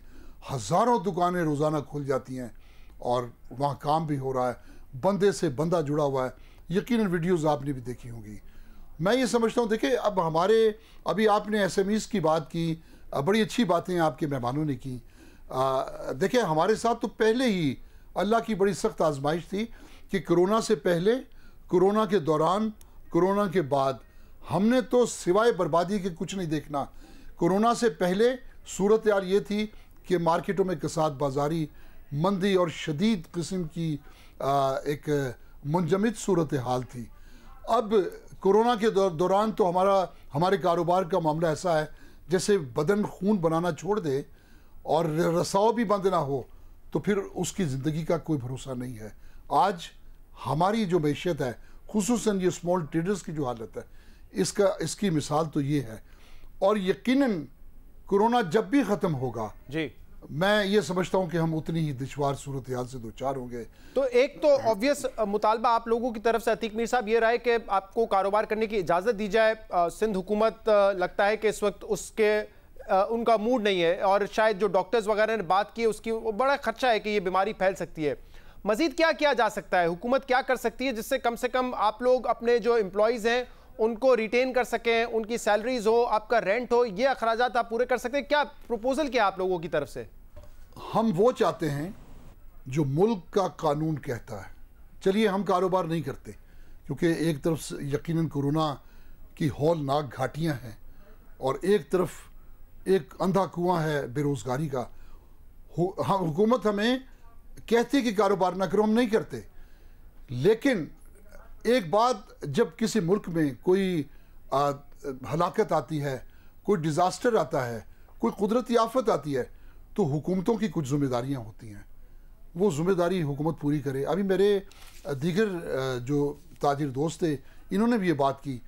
हज़ारों दुकानें रोज़ाना खुल जाती हैं और वहाँ काम भी हो रहा है, बंदे से बंदा जुड़ा हुआ है। यकीनन वीडियोज़ आपने भी देखी होंगी। मैं ये समझता हूँ, देखिए अब हमारे अभी आपने SMEs की बात की, बड़ी अच्छी बातें आपके मेहमानों ने की। देखिए हमारे साथ तो पहले ही अल्लाह की बड़ी सख्त आजमाइश थी कि कोरोना से पहले, कोरोना के दौरान, कोरोना के बाद हमने तो सिवाय बर्बादी के कुछ नहीं देखना। कोरोना से पहले सूरत यार ये थी कि मार्केटों में कसाद बाजारी, मंदी और शदीद किस्म की एक मुंजमद सूरत हाल थी। अब कोरोना के दौरान तो हमारे कारोबार का मामला ऐसा है जैसे बदन खून बनाना छोड़ दे और रसाव भी बंद ना हो तो फिर उसकी ज़िंदगी का कोई भरोसा नहीं है। आज हमारी जो मैशियत है, खुसूसन ये स्मॉल ट्रेडर्स की जो हालत है, इसकी मिसाल तो ये है। और यकीनन कोरोना जब भी ख़त्म होगा जी, मैं ये समझता हूं कि हम उतनी ही दुश्वार सूरत हाल से दो चार होंगे। तो एक तो ऑब्वियस मुतालबा आप लोगों की तरफ से अतीक मीर साहब ये रहा है कि आपको कारोबार करने की इजाज़त दी जाए। सिंध हुकूमत लगता है कि इस वक्त उसके उनका मूड नहीं है, और शायद जो डॉक्टर्स वगैरह ने बात की उसकी बड़ा खर्चा है कि ये बीमारी फैल सकती है। मजीद क्या किया जा सकता है, हुकूमत क्या कर सकती है जिससे कम से कम आप लोग अपने जो एम्प्लॉयज़ हैं उनको रिटेन कर सकें, उनकी सैलरीज हो, आपका रेंट हो, ये अखराजात आप पूरे कर सकते हैं? क्या प्रपोजल क्या आप लोगों की तरफ से? हम वो चाहते हैं जो मुल्क का कानून कहता है। चलिए हम कारोबार नहीं करते क्योंकि एक तरफ से यकीनन कोरोना की हौलनाक घाटियां हैं और एक तरफ एक अंधा कुआं है बेरोज़गारी का। हुकूमत हमें कहती कि कारोबार ना करो, हम नहीं करते। लेकिन एक बात, जब किसी मुल्क में कोई हलाकत आती है, कोई डिज़ास्टर आता है, कोई कुदरती आफत आती है, तो हुकूमतों की कुछ ज़िम्मेदारियाँ होती हैं। वो ज़िम्मेदारी हुकूमत पूरी करे। अभी मेरे दीगर जो ताजिर दोस्त थे इन्होंने भी ये बात की।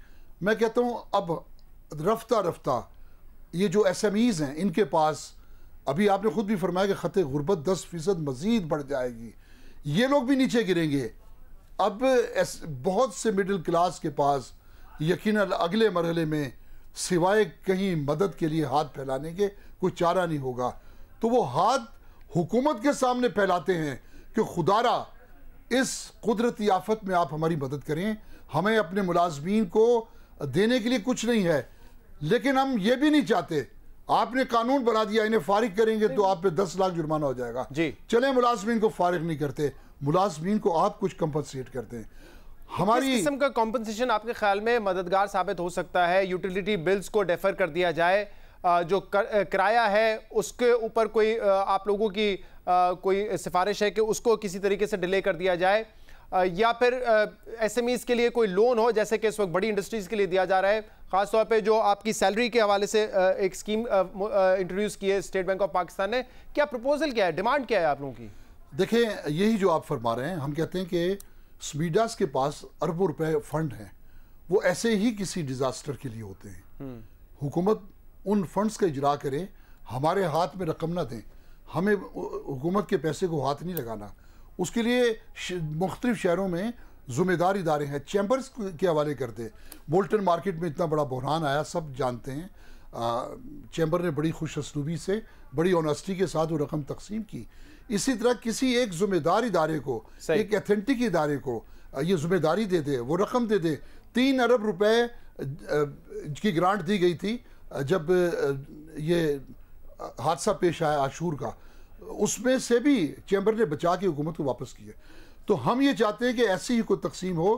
मैं कहता हूँ अब रफ्ता रफ्ता ये जो SMEs हैं इनके पास, अभी आपने ख़ुद भी फरमाया कि ख़त गुर्बत 10% मज़ीद बढ़ जाएगी, ये लोग भी नीचे गिरेंगे। अब बहुत से मिडिल क्लास के पास यकीनन अगले मरहले में सिवाय कहीं मदद के लिए हाथ फैलाने के कोई चारा नहीं होगा। तो वो हाथ हुकूमत के सामने फैलाते हैं कि खुदारा इस कुदरती आफत में आप हमारी मदद करें, हमें अपने मुलाजमीन को देने के लिए कुछ नहीं है। लेकिन हम ये भी नहीं चाहते, आपने कानून बना दिया इन्हें फारिग करेंगे तो आप पे 10 लाख जुर्माना हो जाएगा जी। चले मुलाजमीन को फारिग नहीं करते, मुलाजमीन को आप कुछ कंपनसेट करते हैं। हमारी किस किस्म का कंपनसेशन आपके ख्याल में मददगार साबित हो सकता है? यूटिलिटी बिल्स को डेफर कर दिया जाए, जो किराया है उसके ऊपर कोई आप लोगों की कोई सिफारिश है कि उसको किसी तरीके से डिले कर दिया जाए, या फिर SMEs के लिए कोई लोन हो जैसे कि इस वक्त बड़ी इंडस्ट्रीज के लिए दिया जा रहा है, खासतौर पे जो आपकी सैलरी के हवाले से एक स्कीम इंट्रोड्यूस की है स्टेट बैंक ऑफ पाकिस्तान ने। क्या प्रपोजल क्या है, डिमांड क्या है आप लोगों की? देखें, यही जो आप फरमा रहे हैं, हम कहते हैं कि स्मीडास के पास अरबों रुपए फंड हैं, वो ऐसे ही किसी डिज़ास्टर के लिए होते हैं। हुकूमत उन फंड्स का इजरा करे, हमारे हाथ में रकम ना दें, हमें हुकूमत के पैसे को हाथ नहीं लगाना। उसके लिए मुख्तलिफ शहरों में ज़िम्मेदार इदारे हैं, चैम्बर्स के हवाले करते। बोल्टन मार्केट में इतना बड़ा बहरान आया, सब जानते हैं। चैम्बर ने बड़ी खुश असलूबी से, बड़ी ऑनेस्टी के साथ वो रकम तकसीम की। इसी तरह किसी एक ज़िम्मेदार इदारे को, एक एथेंटिक इदारे को ये ज़िम्मेदारी दे दे, वो रकम दे दे। 3 अरब रुपए की ग्रांट दी गई थी जब ये हादसा पेश आया आशूर का, उसमें से भी चैम्बर ने बचा के हुकूमत को वापस किया। तो हम ये चाहते हैं कि ऐसी ही कोई तकसीम हो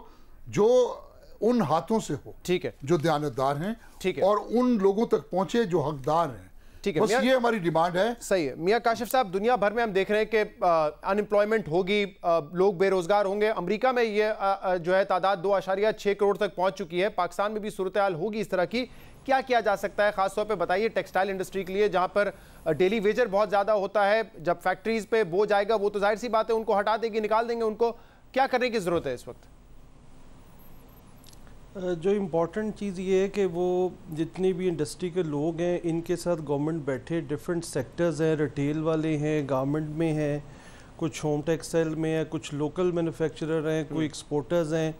जो उन हाथों से हो, ठीक है, जो दयानतदार हैं, ठीक है, और उन लोगों तक पहुंचे जो हकदार हैं। ठीक है, बस ये हमारी डिमांड है। सही है मियां काशिफ साहब, दुनिया भर में हम देख रहे हैं कि अनएम्प्लॉयमेंट होगी, लोग बेरोजगार होंगे। अमेरिका में ये जो है तादाद 2.6 करोड़ तक पहुंच चुकी है। पाकिस्तान में भी सूरत हाल होगी इस तरह की। क्या किया जा सकता है खासतौर पे बताइए टेक्सटाइल इंडस्ट्री के लिए, जहां पर डेली वेजर बहुत ज़्यादा होता है। जब फैक्ट्रीज पे बोझ आएगा वो तो जाहिर सी बात है उनको हटा देंगे, निकाल देंगे उनको। क्या करने की ज़रूरत है इस वक्त? जो इम्पॉर्टेंट चीज़ ये है कि वो जितनी भी इंडस्ट्री के लोग हैं इनके साथ गवर्नमेंट बैठे, डिफरेंट सेक्टर्स हैं, रिटेल वाले हैं, गारमेंट में हैं, कुछ होम टेक्सटाइल में है, कुछ लोकल मैन्युफैक्चरर हैं, कोई एक्सपोर्टर्स हैं।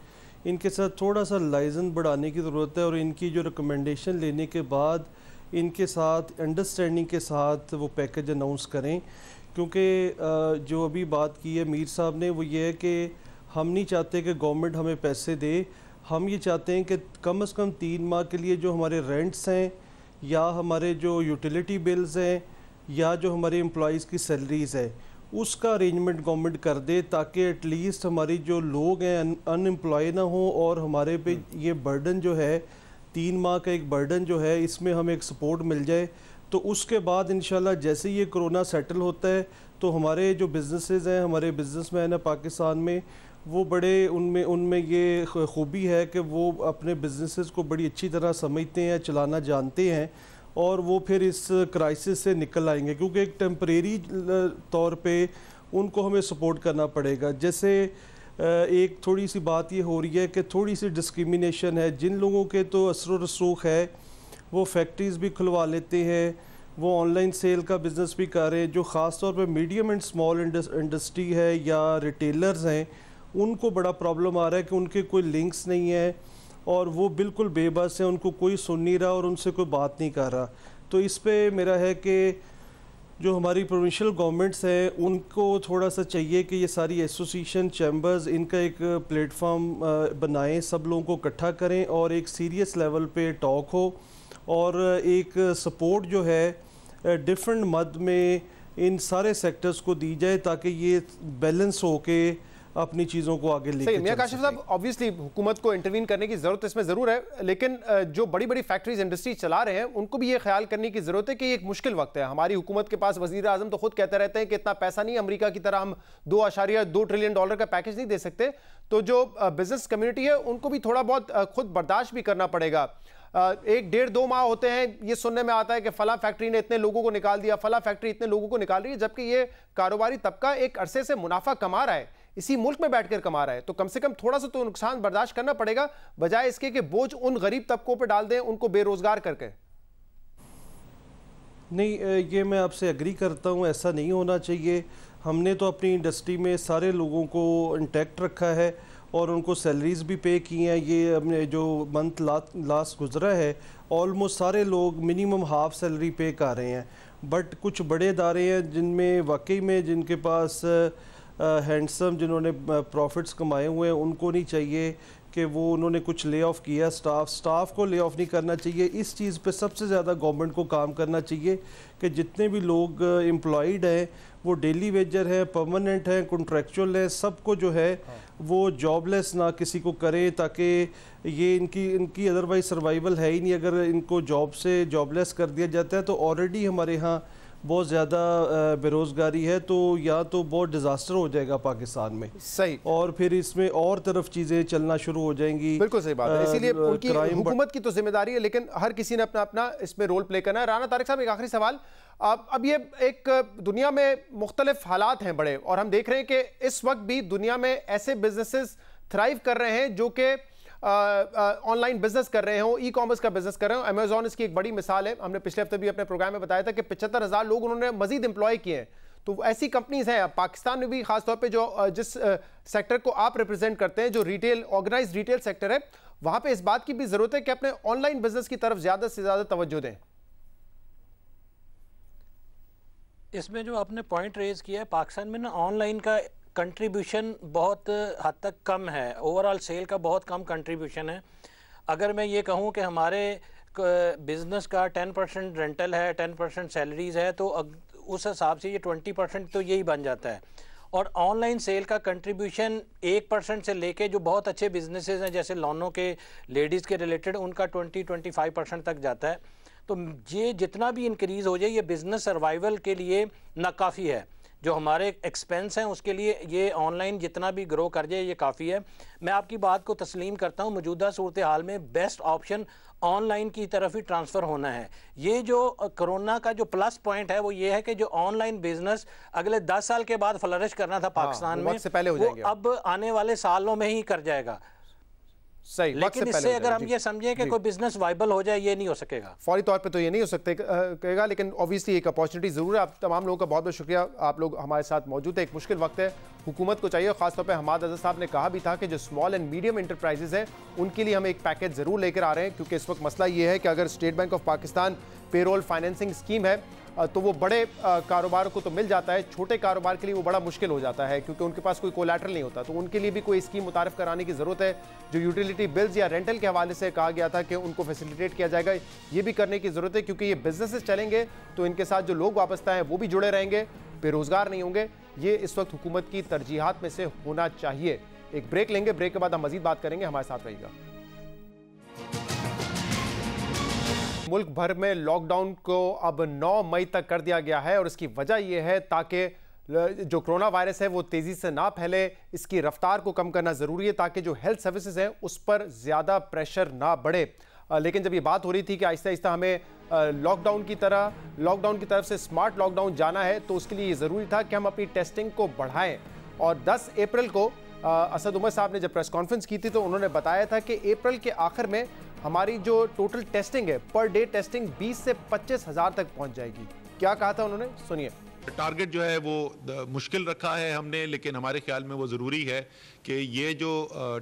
इनके साथ थोड़ा सा लाइसेंस बढ़ाने की ज़रूरत है और इनकी जो रिकमेंडेशन लेने के बाद इनके साथ अंडरस्टैंडिंग के साथ वो पैकेज अनाउंस करें। क्योंकि जो अभी बात की है मीर साहब ने, वो ये है कि हम नहीं चाहते कि गवर्नमेंट हमें पैसे दे, हम ये चाहते हैं कि कम से कम 3 माह के लिए जो हमारे रेंट्स हैं या हमारे जो यूटिलिटी बिल्स हैं या जो हमारे एम्प्लॉइज़ की सैलरीज़ है उसका अरेंजमेंट गवर्नमेंट कर दे, ताकि एटलीस्ट हमारी जो लोग हैं अनएम्प्लॉय ना हो और हमारे पे ये बर्डन जो है 3 माह का एक बर्डन जो है इसमें हमें एक सपोर्ट मिल जाए। तो उसके बाद इंशाल्लाह जैसे ये कोरोना सेटल होता है तो हमारे जो बिज़नेसेस हैं, हमारे बिज़नेसमैन हैं पाकिस्तान में, वो बड़े उनमें ये खूबी है कि वो अपने बिज़नेसेस को बड़ी अच्छी तरह समझते हैं, चलाना जानते हैं और वो फिर इस क्राइसिस से निकल आएंगे। क्योंकि एक टेम्परेरी तौर पे उनको हमें सपोर्ट करना पड़ेगा। जैसे एक थोड़ी सी बात ये हो रही है कि थोड़ी सी डिस्क्रिमिनेशन है, जिन लोगों के तो असर व रसूख है वो फैक्ट्रीज़ भी खुलवा लेते हैं, वो ऑनलाइन सेल का बिज़नेस भी कर रहे हैं। जो ख़ास तौर पे मीडियम एंड स्मॉल इंडस्ट्री है या रिटेलर्स हैं, उनको बड़ा प्रॉब्लम आ रहा है कि उनके कोई लिंक्स नहीं है और वो बिल्कुल बेबस हैं, उनको कोई सुन नहीं रहा और उनसे कोई बात नहीं कर रहा। तो इस पे मेरा है कि जो हमारी प्रोविंशियल गवर्नमेंट्स हैं उनको थोड़ा सा चाहिए कि ये सारी एसोसिएशन चैम्बर्स इनका एक प्लेटफॉर्म बनाएं, सब लोगों को इकट्ठा करें और एक सीरियस लेवल पे टॉक हो और एक सपोर्ट जो है डिफरेंट मद में इन सारे सेक्टर्स को दी जाए ताकि ये बैलेंस हो के अपनी चीज़ों को आगे लेके मियां काशिफ साहब, ऑब्वियसली हुकूमत को इंटरवीन करने की ज़रूरत इसमें ज़रूर है, लेकिन जो बड़ी बड़ी फैक्ट्रीज इंडस्ट्री चला रहे हैं उनको भी ये ख्याल करने की ज़रूरत है कि ये एक मुश्किल वक्त है। हमारी हुकूमत के पास वज़ीर आज़म तो खुद कहते रहते हैं कि इतना पैसा नहीं, अमेरिका की तरह हम $2.2 ट्रिलियन का पैकेज नहीं दे सकते। तो जो बिजनेस कम्युनिटी है उनको भी थोड़ा बहुत खुद बर्दाश्त भी करना पड़ेगा। 1-1.5-2 माह होते हैं, ये सुनने में आता है कि फला फैक्ट्री ने इतने लोगों को निकाल दिया, फला फैक्ट्री इतने लोगों को निकाल रही है, जबकि ये कारोबारी तबका एक अरसे से मुनाफा कमा रहा है, इसी मुल्क में बैठकर कमा रहा है। तो कम से कम थोड़ा सा तो नुकसान बर्दाश्त करना पड़ेगा, बजाय इसके कि बोझ उन गरीब तबकों पर डाल दें, उनको बेरोजगार करके। नहीं, ये मैं आपसे एग्री करता हूँ, ऐसा नहीं होना चाहिए। हमने तो अपनी इंडस्ट्री में सारे लोगों को इंटैक्ट रखा है और उनको सैलरीज़ भी पे की हैं। ये हमने जो मंथ लास्ट गुजरा है ऑलमोस्ट सारे लोग मिनिमम हाफ सैलरी पे कर रहे हैं। बट कुछ बड़े इदारे हैं जिनमें वाकई में जिनके पास हैंडसम जिन्होंने प्रॉफिट्स कमाए हुए हैं, उनको नहीं चाहिए कि वो उन्होंने कुछ ले ऑफ़ किया। स्टाफ को ले ऑफ़ नहीं करना चाहिए। इस चीज़ पे सबसे ज़्यादा गवर्नमेंट को काम करना चाहिए कि जितने भी लोग एम्प्लॉयड हैं वो डेली वेजर हैं, परमानेंट हैं, कॉन्ट्रैक्चुअल हैं, सबको जो है वो जॉबलेस ना किसी को करे, ताकि ये इनकी अदरवाइज सर्वाइवल है ही नहीं। अगर इनको जॉब से जॉबलेस कर दिया जाता है तो ऑलरेडी हमारे यहाँ बहुत ज़्यादा बेरोज़गारी है, तो या तो बहुत डिज़ास्टर हो जाएगा पाकिस्तान में। सही। और फिर इसमें और तरफ चीज़ें चलना शुरू हो जाएंगी। बिल्कुल सही बात है। इसीलिए उनकी हुकूमत की तो जिम्मेदारी है, लेकिन हर किसी ने अपना अपना इसमें रोल प्ले करना है। राना तारिक साहब, एक आखिरी सवाल। अब ये एक दुनिया में मुख्तलिफ हालात हैं बड़े, और हम देख रहे हैं कि इस वक्त भी दुनिया में ऐसे बिजनेसेस थ्राइव कर रहे हैं जो कि ऑनलाइन बिजनेस कर रहे हो, ई कॉमर्स का बिजनेस कर रहे हो। अमेजॉन इसकी एक बड़ी मिसाल है। हमने पिछले हफ्ते भी अपने प्रोग्राम में बताया था कि 75,000 लोग उन्होंने मजीद एम्प्लॉय किए हैं। तो ऐसी कंपनीज हैं पाकिस्तान में भी, खासतौर पे जो जिस सेक्टर को आप रिप्रेजेंट करते हैं, जो रिटेल ऑर्गेनाइज्ड रिटेल सेक्टर है, वहां पे इस बात की भी जरूरत है कि अपने ऑनलाइन बिजनेस की तरफ ज्यादा से ज्यादा तवज्जो दें। इसमें जो आपने पॉइंट रेज किया है, पाकिस्तान में ना ऑनलाइन का कंट्रीब्यूशन बहुत हद तक कम है, ओवरऑल सेल का बहुत कम कंट्रीब्यूशन है। अगर मैं ये कहूँ कि हमारे बिज़नेस का 10% रेंटल है, 10% सैलरीज़ है, तो उस हिसाब से ये 20% तो यही बन जाता है। और ऑनलाइन सेल का कंट्रीब्यूशन 1% से लेके जो बहुत अच्छे बिजनेसेस हैं जैसे लोनों के, लेडीज़ के रिलेटेड, उनका 20-25% तक जाता है। तो ये जितना भी इंक्रीज़ हो जाए, ये बिज़नेस सर्वाइवल के लिए नाकाफ़ी है। जो हमारे एक्सपेंस हैं उसके लिए ये ऑनलाइन जितना भी ग्रो कर जाए ये काफ़ी है। मैं आपकी बात को तस्लीम करता हूँ, मौजूदा सूरत हाल में बेस्ट ऑप्शन ऑनलाइन की तरफ ही ट्रांसफ़र होना है। ये जो कोरोना का जो प्लस पॉइंट है वो ये है कि जो ऑनलाइन बिजनेस अगले 10 साल के बाद फ्लरिश करना था पाकिस्तान में, से पहले हो जाएंगे। अब आने वाले सालों में ही कर जाएगा। सही। लेकिन इससे अगर हम ये समझें कि कोई बिजनेस वाइबल हो जाए, ये नहीं हो सकेगा फौरी तौर पे, तो ये नहीं हो सकेगा, लेकिन ऑब्वियसली एक अपॉर्चुनिटी जरूर है। आप तमाम लोगों का बहुत बहुत शुक्रिया, आप लोग हमारे साथ मौजूद है। एक मुश्किल वक्त है, हुकूमत को चाहिए, खासतौर पे हमाद अज़हर साहब ने कहा भी था कि जो स्मॉल एंड मीडियम इंटरप्राइजेज हैं उनके लिए हम एक पैकेज जरूर लेकर आ रहे हैं, क्योंकि इस वक्त मसला ये है कि अगर state bank of Pakistan payroll financing scheme है तो वो बड़े कारोबार को तो मिल जाता है, छोटे कारोबार के लिए वो बड़ा मुश्किल हो जाता है, क्योंकि उनके पास कोई कोलैटरल नहीं होता। तो उनके लिए भी कोई स्कीम मुतारिफ कराने की ज़रूरत है। जो यूटिलिटी बिल्स या रेंटल के हवाले से कहा गया था कि उनको फैसिलिटेट किया जाएगा, ये भी करने की ज़रूरत है, क्योंकि ये बिजनेसेस चलेंगे तो इनके साथ जो लोग वाबस्ता हैं वो भी जुड़े रहेंगे, बेरोज़गार नहीं होंगे। ये इस वक्त हुकूमत की तरजीहात में से होना चाहिए। एक ब्रेक लेंगे, ब्रेक के बाद हम मज़ीद बात करेंगे, हमारे साथ रहिएगा। मुल्क भर में लॉकडाउन को अब 9 मई तक कर दिया गया है, और इसकी वजह यह है ताकि जो कोरोना वायरस है वो तेज़ी से ना फैले, इसकी रफ्तार को कम करना ज़रूरी है ताकि जो हेल्थ सर्विसेज हैं उस पर ज़्यादा प्रेशर ना बढ़े। लेकिन जब ये बात हो रही थी कि आहिस्ता आहिस्ता हमें लॉकडाउन की तरफ से स्मार्ट लॉकडाउन जाना है, तो उसके लिए ये ज़रूरी था कि हम अपनी टेस्टिंग को बढ़ाएं। और 10 अप्रैल को असद उमर साहब ने जब प्रेस कॉन्फ्रेंस की थी तो उन्होंने बताया था कि अप्रैल के आखिर में हमारी जो टोटल टेस्टिंग है, पर डे टेस्टिंग 20 से 25 हज़ार तक पहुंच जाएगी। क्या कहा था उन्होंने, सुनिए। टारगेट जो है वो मुश्किल रखा है हमने, लेकिन हमारे ख्याल में वो ज़रूरी है कि ये जो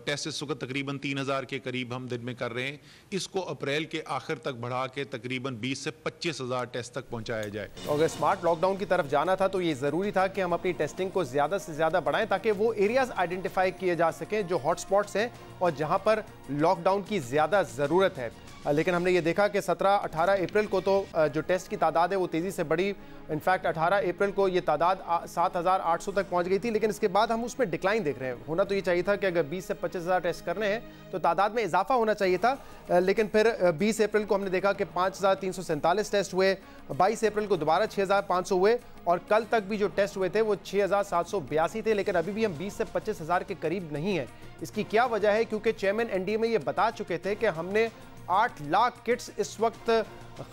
टेस्ट इस वक्त तकरीबन 3000 के करीब हम दिन में कर रहे हैं, इसको अप्रैल के आखिर तक बढ़ा के तकरीबन 20 से 25 हज़ार टेस्ट तक पहुंचाया जाए। अगर स्मार्ट लॉकडाउन की तरफ जाना था तो ये ज़रूरी था कि हम अपनी टेस्टिंग को ज़्यादा से ज़्यादा बढ़ाएं, ताकि वो एरियाज आइडेंटिफाई किए जा सकें जो हॉटस्पॉट्स हैं और जहां पर लॉकडाउन की ज़्यादा ज़रूरत है। लेकिन हमने ये देखा कि 17-18 अप्रैल को तो जो टेस्ट की तादाद है वो तेज़ी से बढ़ी। इनफैक्ट 18 अप्रैल को ये तादाद 7800 तक पहुंच गई थी, लेकिन इसके बाद हम उसमें डिक्लाइन देख रहे हैं। होना तो ये चाहिए था कि अगर 20 से 25 हज़ार टेस्ट करने हैं तो तादाद में इजाफा होना चाहिए था, लेकिन फिर 20 अप्रैल को हमने देखा कि 5347 टेस्ट हुए, 22 अप्रैल को दोबारा 6500 हुए और कल तक भी जो टेस्ट हुए थे वो 6782 थे, लेकिन अभी भी हम 20 से 25 हज़ार के करीब नहीं है। इसकी क्या वजह है? क्योंकि चेयरमैन एनडीए में ये बता चुके थे कि हमने 8 लाख किट्स इस वक्त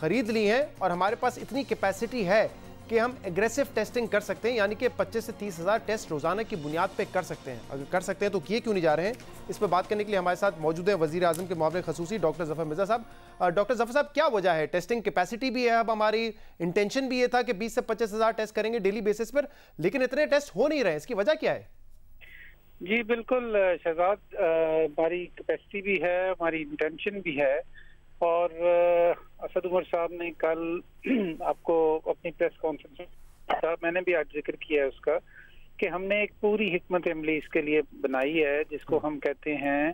खरीद ली हैं और हमारे पास इतनी कैपेसिटी है कि हम एग्रेसिव टेस्टिंग कर सकते हैं, यानी कि 25 से 30 हज़ार टेस्ट रोजाना की बुनियाद पे कर सकते हैं। अगर कर सकते हैं तो किए क्यों नहीं जा रहे हैं? इस पर बात करने के लिए हमारे साथ मौजूद है वज़ीर आज़म के मुआविन ख़ुसूसी डॉक्टर ज़फ़र मिर्ज़ा साहब। डॉक्टर ज़फ़र साहब, क्या वजह है? टेस्टिंग कैपेसिटी भी है, अब हमारी इंटेंशन भी ये था कि 20 से 25 हज़ार टेस्ट करेंगे डेली बेसिस पर, लेकिन इतने टेस्ट हो नहीं रहे, इसकी वजह क्या है? जी बिल्कुल शहजाद, हमारी कैपेसिटी भी है, हमारी इंटेंशन भी है। और असद उमर साहब ने कल आपको अपनी प्रेस कॉन्फ्रेंस में, मैंने भी आज जिक्र किया है उसका, कि हमने एक पूरी हिकमत अमली इसके लिए बनाई है जिसको हम कहते हैं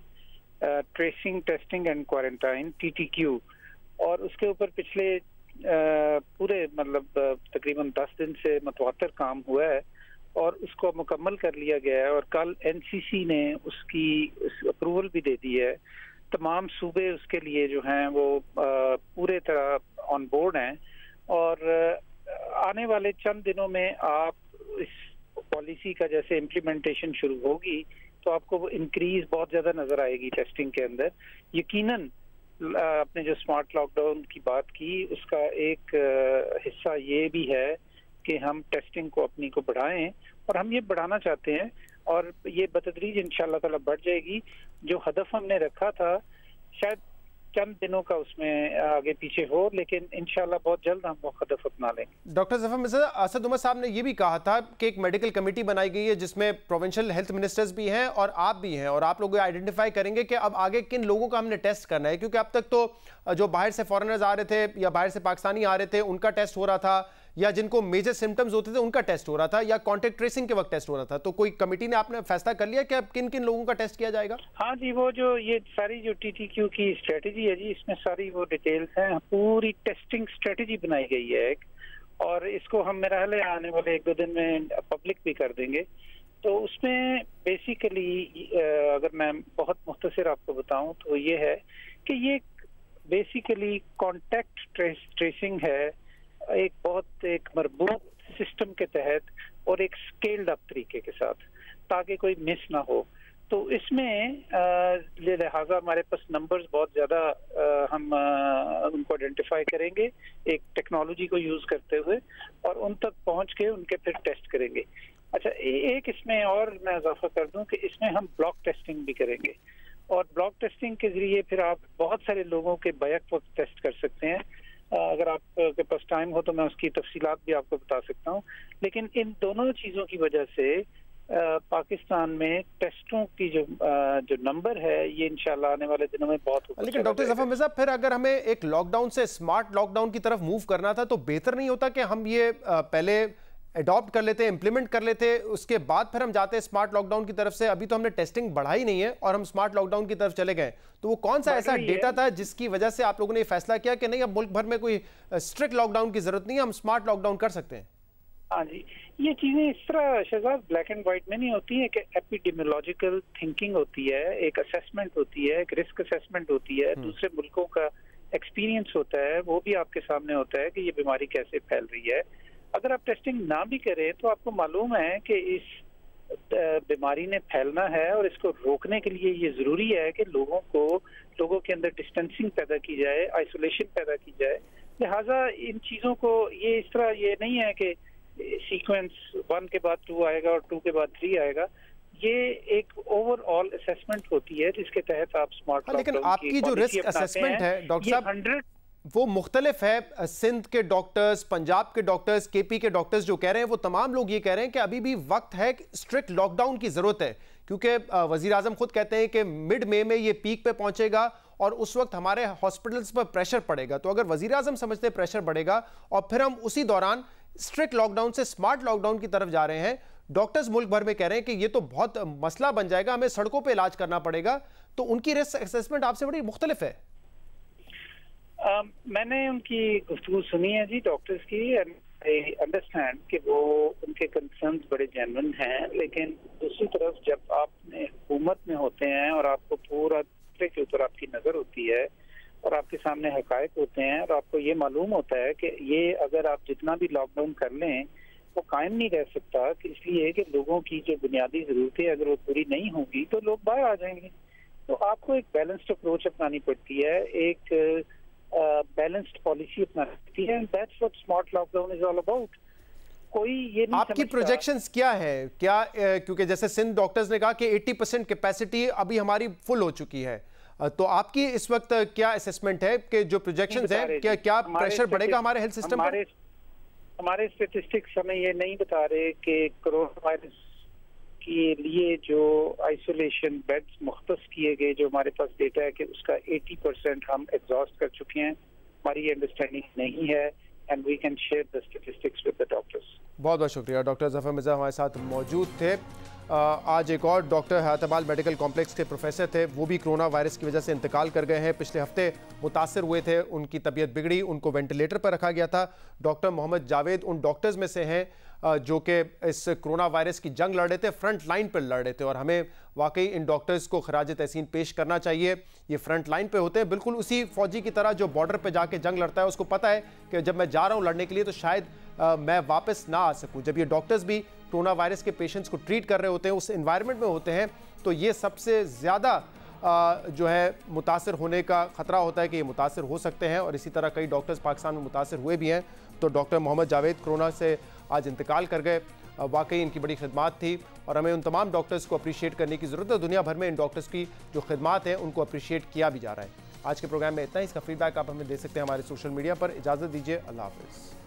tracing, testing and quarantine, TTQ। और उसके ऊपर पिछले पूरे मतलब तकरीबन 10 दिन से मतवातर काम हुआ है और उसको मुकम्मल कर लिया गया है और कल NCC ने उसकी अप्रूवल भी दे दी है। तमाम सूबे उसके लिए जो हैं वो पूरे तरह ऑन बोर्ड हैं और आने वाले चंद दिनों में आप इस पॉलिसी का जैसे इम्प्लीमेंटेशन शुरू होगी तो आपको वो इंक्रीज बहुत ज़्यादा नज़र आएगी टेस्टिंग के अंदर। यकीनन आपने जो स्मार्ट लॉकडाउन की बात की उसका एक हिस्सा ये भी है कि हम टेस्टिंग को अपनी को बढ़ाएं और हम ये बढ़ाना चाहते हैं और ये बतदरीज इंशाल्लाह ताला बढ़ जाएगी। जो हदफ हमने रखा था शायद चंद दिनों का उसमें आगे पीछे हो, लेकिन इंशाल्लाह बहुत जल्द हम वो हदफ अपना लेंगे। डॉक्टर ज़फ़र मिर्ज़ा, असद उमर साहब ने ये भी कहा था कि एक मेडिकल कमेटी बनाई गई है जिसमें प्रोविंशियल हेल्थ मिनिस्टर्स भी हैं और आप भी हैं, और आप लोग आइडेंटिफाई करेंगे कि अब आगे किन लोगों का हमने टेस्ट करना है, क्योंकि अब तक तो जो बाहर से फॉरेनर्स आ रहे थे या बाहर से पाकिस्तानी आ रहे थे उनका टेस्ट हो रहा था, या जिनको मेजर सिम्टम्स होते थे उनका टेस्ट हो रहा था, या कॉन्टेक्ट ट्रेसिंग के वक्त टेस्ट हो रहा था। तो कोई कमेटी ने आपने फैसला कर लिया कि अब किन किन लोगों का टेस्ट किया जाएगा? हाँ जी, वो जो ये सारी जो TTQ की स्ट्रेटेजी है जी, इसमें सारी वो डिटेल्स हैं, पूरी टेस्टिंग स्ट्रेटेजी बनाई गई है एक, और इसको हम मेरा ख्याल है आने वाले 1-2 दिन में पब्लिक भी कर देंगे। तो उसमें बेसिकली अगर मैं बहुत मुख्तसर आपको बताऊं तो ये है कि ये बेसिकली कॉन्टेक्ट ट्रेसिंग है, एक बहुत एक मरबूत सिस्टम के तहत और एक स्केल्ड अप तरीके के साथ, ताकि कोई मिस ना हो। तो इसमें लिहाजा हमारे पास नंबर्स बहुत ज़्यादा हम उनको आइडेंटिफाई करेंगे एक टेक्नोलॉजी को यूज़ करते हुए और उन तक पहुंच के उनके फिर टेस्ट करेंगे। अच्छा, एक इसमें और मैं इजाफा कर दूं कि इसमें हम ब्लॉक टेस्टिंग भी करेंगे और ब्लॉक टेस्टिंग के जरिए फिर आप बहुत सारे लोगों के बैक वक्त टेस्ट कर सकते हैं। अगर आपके पास टाइम हो तो मैं उसकी तफसीलात भी आपको बता सकता हूँ, लेकिन इन दोनों चीज़ों की वजह से पाकिस्तान में टेस्टों की जो नंबर है ये इंशाल्लाह आने वाले दिनों में बहुत ऊपर। लेकिन डॉक्टर ज़फ़र मिर्ज़ा, फिर अगर हमें एक लॉकडाउन से स्मार्ट लॉकडाउन की तरफ मूव करना था तो बेहतर नहीं होता कि हम ये पहले अडॉप्ट कर लेते, इम्प्लीमेंट कर लेते, उसके बाद फिर हम जाते हैं स्मार्ट लॉकडाउन की तरफ से? अभी तो हमने टेस्टिंग बढ़ाई नहीं है और हम स्मार्ट लॉकडाउन की तरफ चले गए, तो वो कौन सा ऐसा डेटा था जिसकी वजह से आप लोगों ने ये फैसला किया कि नहीं अब मुल्क भर में कोई स्ट्रिक्ट लॉकडाउन की जरूरत नहीं है, हम स्मार्ट लॉकडाउन कर सकते हैं? हाँ जी, ये चीजें इस तरह शहजाद ब्लैक एंड व्हाइट में नहीं होती है कि एपिडेमियोलॉजिकल थिंकिंग होती है, एक असेसमेंट होती है, एक रिस्क असेसमेंट होती है, दूसरे मुल्कों का एक्सपीरियंस होता है, वो भी आपके सामने होता है कि ये बीमारी कैसे फैल रही है। अगर आप टेस्टिंग ना भी करें तो आपको मालूम है कि इस बीमारी ने फैलना है और इसको रोकने के लिए ये जरूरी है कि लोगों के अंदर डिस्टेंसिंग पैदा की जाए, आइसोलेशन पैदा की जाए। लिहाजा इन चीजों को ये इस तरह ये नहीं है कि सीक्वेंस 1 के बाद 2 आएगा और 2 के बाद 3 आएगा। ये एक ओवरऑल असेसमेंट होती है जिसके तहत आप स्मार्ट लेकिन आपकी जो रिस्क असेसमेंट है डॉक्टर साहब 100 वो मुख्तलिफ है। सिंध के डॉक्टर्स, पंजाब के डॉक्टर्स, केपी के डॉक्टर्स जो कह रहे हैं वो तमाम लोग ये कह रहे हैं कि अभी भी वक्त है, स्ट्रिक्ट लॉकडाउन की जरूरत है, क्योंकि वजीर आजम खुद कहते हैं कि मिड मई में ये पीक पे पहुंचेगा और उस वक्त हमारे हॉस्पिटल्स पर प्रेशर पड़ेगा। तो अगर वजीर आजम समझते हैं प्रेशर बढ़ेगा और फिर हम उसी दौरान स्ट्रिक्ट लॉकडाउन से स्मार्ट लॉकडाउन की तरफ जा रहे हैं, डॉक्टर्स मुल्क भर में कह रहे हैं कि ये तो बहुत मसला बन जाएगा, हमें सड़कों पे इलाज करना पड़ेगा, तो उनकी रिस्क असेसमेंट आपसे बड़ी मुख्तलिफ है। मैंने उनकी गुफ्तगू सुनी है जी डॉक्टर्स की, आई अंडरस्टैंड कि वो उनके कंसर्न्स बड़े जेन्युइन हैं, लेकिन दूसरी तरफ जब आप हुकूमत में होते हैं और आपको पूरा के ऊपर आपकी नजर होती है और आपके सामने हकायक होते हैं और आपको ये मालूम होता है कि ये अगर आप जितना भी लॉकडाउन कर लें वो कायम नहीं रह सकता, कि इसलिए कि लोगों की जो बुनियादी जरूरतें अगर वो पूरी नहीं होंगी तो लोग बाहर आ जाएंगे। तो आपको एक बैलेंस्ड अप्रोच अपनानी पड़ती है, एक बैलेंस्ड पॉलिसी अपनानी पड़ती है, and that's what smart lockdown is all about. कोई ये नहीं आपकी प्रोजेक्शंस क्या है, क्या क्योंकि जैसे सिंध डॉक्टर्स ने कहा कि 80% कैपेसिटी अभी हमारी फुल हो चुकी है, तो आपकी इस वक्त क्या असेसमेंट है कि जो प्रोजेक्शंस है क्या प्रेशर बढ़ेगा हमारे हेल्थ सिस्टम पर? हमारे स्टेटिस्टिक्स हमें ये नहीं बता रहे कि कोरोना वायरस के लिए जो आइसोलेशन बेड्स मुख्तस किए गए, जो हमारे पास डेटा है कि उसका 80% हम एग्जॉस्ट कर चुके हैं, हमारी अंडरस्टैंडिंग नहीं है, and we can share the statistics with the doctors. बहुत बहुत शुक्रिया। डॉक्टर जफर मिर्जा हमारे साथ मौजूद थे। आज एक और डॉक्टर हयातबाल मेडिकल कॉम्प्लेक्स के प्रोफेसर थे, वो भी कोरोना वायरस की वजह से इंतकाल कर गए हैं। पिछले हफ्ते मुतासर हुए थे, उनकी तबीयत बिगड़ी, उनको वेंटिलेटर पर रखा गया था। डॉक्टर मोहम्मद जावेद उन डॉक्टर्स में से हैं जो कि इस कोरोना वायरस की जंग लड़ रहे थे, फ्रंट लाइन पर लड़ रहे थे, और हमें वाकई इन डॉक्टर्स को खराज तहसीन पेश करना चाहिए। ये फ्रंट लाइन पे होते हैं, बिल्कुल उसी फौजी की तरह जो बॉर्डर पे जाके जंग लड़ता है, उसको पता है कि जब मैं जा रहा हूँ लड़ने के लिए तो शायद मैं वापस ना आ सकूँ। जब ये डॉक्टर्स भी कोरोना वायरस के पेशेंट्स को ट्रीट कर रहे होते हैं, उस एनवायरनमेंट में होते हैं, तो ये सबसे ज़्यादा जो है मुतासर होने का ख़तरा होता है कि ये मुतासर हो सकते हैं। और इसी तरह कई डॉक्टर्स पाकिस्तान में मुतासर हुए भी हैं। तो डॉक्टर मोहम्मद जावेद कोरोना से आज इंतकाल कर गए। वाकई इनकी बड़ी खिदमात थी और हमें उन तमाम डॉक्टर्स को अप्रिशिएट करने की ज़रूरत है। दुनिया भर में इन डॉक्टर्स की जो खिदमात है उनको अप्रिशिएट किया भी जा रहा है। आज के प्रोग्राम में इतना ही। इसका फीडबैक आप हमें दे सकते हैं हमारे सोशल मीडिया पर। इजाज़त दीजिए, अल्लाह हाफ़िज़।